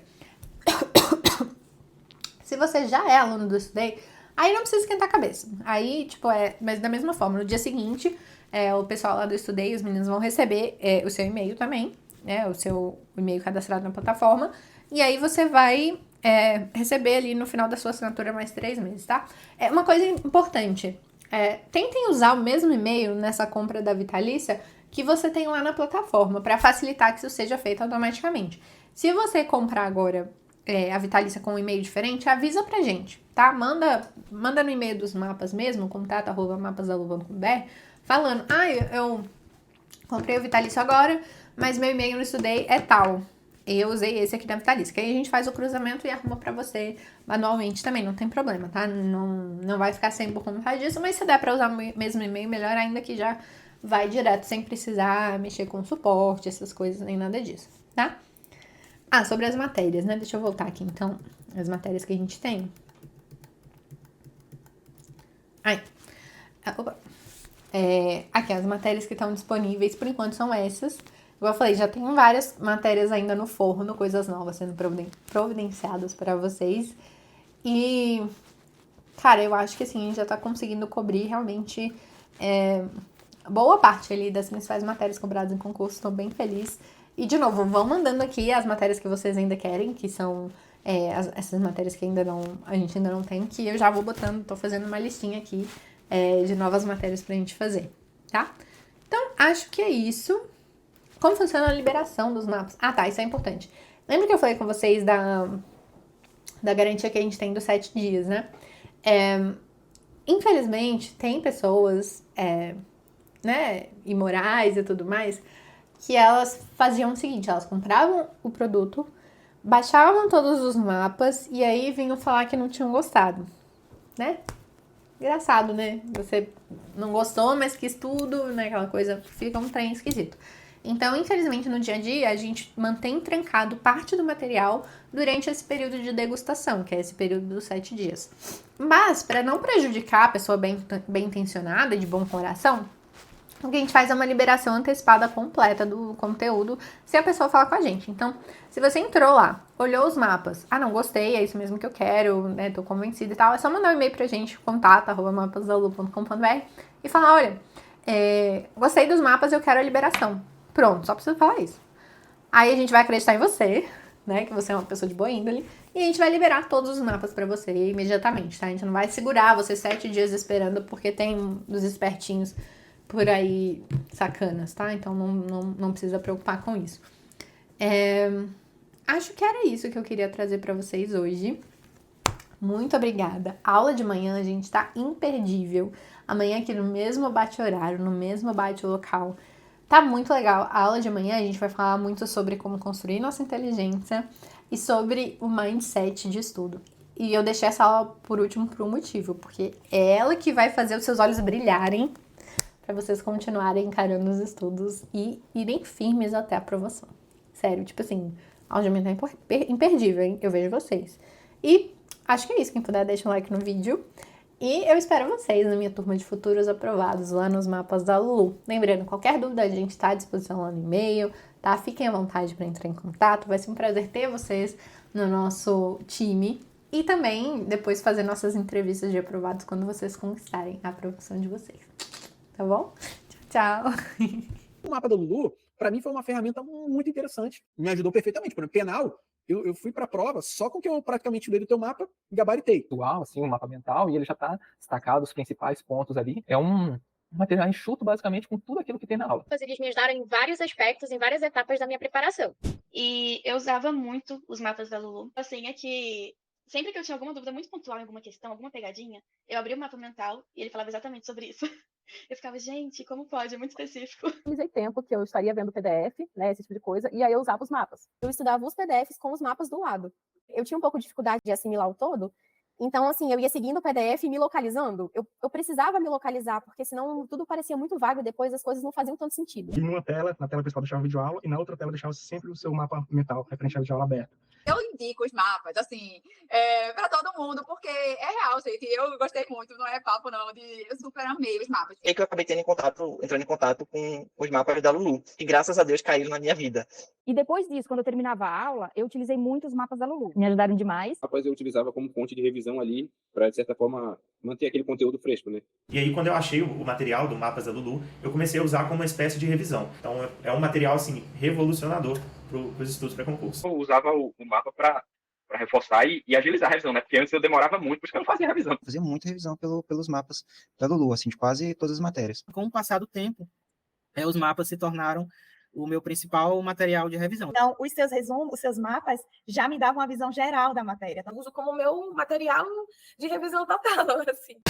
Se você já é aluno do Estudei, aí não precisa esquentar a cabeça. Aí, mas da mesma forma, no dia seguinte, o pessoal lá do Estudei, os meninos vão receber o seu e-mail também, né? O seu e-mail cadastrado na plataforma. E aí você vai receber ali no final da sua assinatura mais 3 meses, tá? Uma coisa importante, tentem usar o mesmo e-mail nessa compra da Vitalícia que você tem lá na plataforma, para facilitar que isso seja feito automaticamente. Se você comprar agora a Vitalícia com um e-mail diferente, avisa pra gente, tá? Manda no e-mail dos mapas mesmo, contato@mapasaluva.br, falando, eu comprei o Vitalício agora, mas meu e-mail no Estudei é tal. Eu usei esse aqui da Vitalícia, que aí a gente faz o cruzamento e arruma pra você manualmente também, não tem problema, tá? Não vai ficar sem por conta disso, mas se der pra usar o mesmo e-mail, melhor ainda, que já vai direto, sem precisar mexer com suporte, essas coisas, nem nada disso, tá? Sobre as matérias, né? Deixa eu voltar aqui, então, as matérias que a gente tem. Aqui, as matérias que estão disponíveis, por enquanto, são essas. Como eu falei, já tem várias matérias ainda no forno, coisas novas sendo providenciadas para vocês. E, cara, eu acho que assim, a gente já tá conseguindo cobrir realmente boa parte ali das principais matérias cobradas em concurso. Estou bem feliz. E, de novo, vão mandando aqui as matérias que vocês ainda querem, que são essas matérias que a gente ainda não tem, que eu já vou botando, tô fazendo uma listinha aqui de novas matérias pra gente fazer, tá? Então, acho que é isso. Como funciona a liberação dos mapas? Isso é importante. Lembra que eu falei com vocês da garantia que a gente tem dos 7 dias, né? Infelizmente, tem pessoas, né, imorais e tudo mais, que elas faziam o seguinte, elas compravam o produto, baixavam todos os mapas e aí vinham falar que não tinham gostado, né? Engraçado, né? Você não gostou, mas quis tudo, né? Aquela coisa, fica um trem esquisito. Então, infelizmente, no dia a dia, a gente mantém trancado parte do material durante esse período de degustação, que é esse período dos 7 dias. Mas, para não prejudicar a pessoa bem intencionada e de bom coração, o que a gente faz é uma liberação antecipada completa do conteúdo, se a pessoa falar com a gente. Então, se você entrou lá, olhou os mapas, não gostei, é isso mesmo que eu quero, né, tô convencida e tal, é só mandar um e-mail pra gente, contato@mapasalu.com.br e falar, olha, gostei dos mapas, eu quero a liberação. Pronto, só precisa falar isso. Aí a gente vai acreditar em você, né, que você é uma pessoa de boa índole, e a gente vai liberar todos os mapas pra você imediatamente, tá? A gente não vai segurar você 7 dias esperando, porque tem dos espertinhos por aí sacanas, tá? Então não precisa preocupar com isso. Acho que era isso que eu queria trazer pra vocês hoje. Muito obrigada. A aula de manhã, gente, tá imperdível. Amanhã aqui no mesmo bate-horário, no mesmo bate-local. Tá muito legal. A aula de manhã a gente vai falar muito sobre como construir nossa inteligência e sobre o mindset de estudo. E eu deixei essa aula por último por um motivo, porque é ela que vai fazer os seus olhos brilharem para vocês continuarem encarando os estudos e irem firmes até a aprovação. Sério, tipo assim, a aula de manhã tá imperdível, hein? Eu vejo vocês. E acho que é isso. Quem puder, deixa um like no vídeo. E eu espero vocês na minha turma de futuros aprovados lá nos mapas da Lulu. Lembrando, qualquer dúvida a gente está à disposição lá no e-mail, tá? Fiquem à vontade para entrar em contato. Vai ser um prazer ter vocês no nosso time. E também depois fazer nossas entrevistas de aprovados quando vocês conquistarem a aprovação de vocês. tá bom? Tchau. O mapa da Lulu, para mim, foi uma ferramenta muito interessante. Me ajudou perfeitamente. Por exemplo, penal, eu fui para a prova só com o que eu praticamente li do teu mapa e gabaritei. Assim, um mapa mental, e ele já está destacado os principais pontos ali. É um material enxuto, basicamente, com tudo aquilo que tem na aula. Eles me ajudaram em vários aspectos, em várias etapas da minha preparação. E eu usava muito os mapas da Lulu. Assim, é que sempre que eu tinha alguma dúvida muito pontual em alguma questão, alguma pegadinha, eu abria o mapa mental e ele falava exatamente sobre isso. Eu ficava, gente, como pode? É muito específico. Eu utilizei tempo que eu estaria vendo PDF, né, esse tipo de coisa, e aí eu usava os mapas. Eu estudava os PDFs com os mapas do lado. Eu tinha um pouco de dificuldade de assimilar o todo, então, assim, eu ia seguindo o PDF e me localizando. Eu precisava me localizar, porque senão tudo parecia muito vago e depois as coisas não faziam tanto sentido. E numa tela, na tela principal deixava videoaula, e na outra tela deixava sempre o seu mapa mental, referente à videoaula aberta. Eu indico os mapas, assim, para todo mundo, porque é real, gente. Eu gostei muito, não é papo, não, eu super amei os mapas. E que eu acabei entrando em contato com os mapas da Lulu, que graças a Deus caíram na minha vida. E depois disso, quando eu terminava a aula, eu utilizei muito os mapas da Lulu. Me ajudaram demais. Após eu utilizava como fonte de revisão ali, para, de certa forma, manter aquele conteúdo fresco, né? E aí, quando eu achei o material do Mapas da Lulu, eu comecei a usar como uma espécie de revisão. Então, é um material, assim, revolucionador para os estudos para concurso. Eu usava o mapa para reforçar e agilizar a revisão, né? Porque antes eu demorava muito, porque eu não fazia revisão. Fazia muita revisão pelos mapas da Lulu, assim, de quase todas as matérias. Com o passar do tempo, os mapas se tornaram o meu principal material de revisão. Então, os seus resumos, os seus mapas já me davam uma visão geral da matéria. Então, eu uso como meu material de revisão total, assim.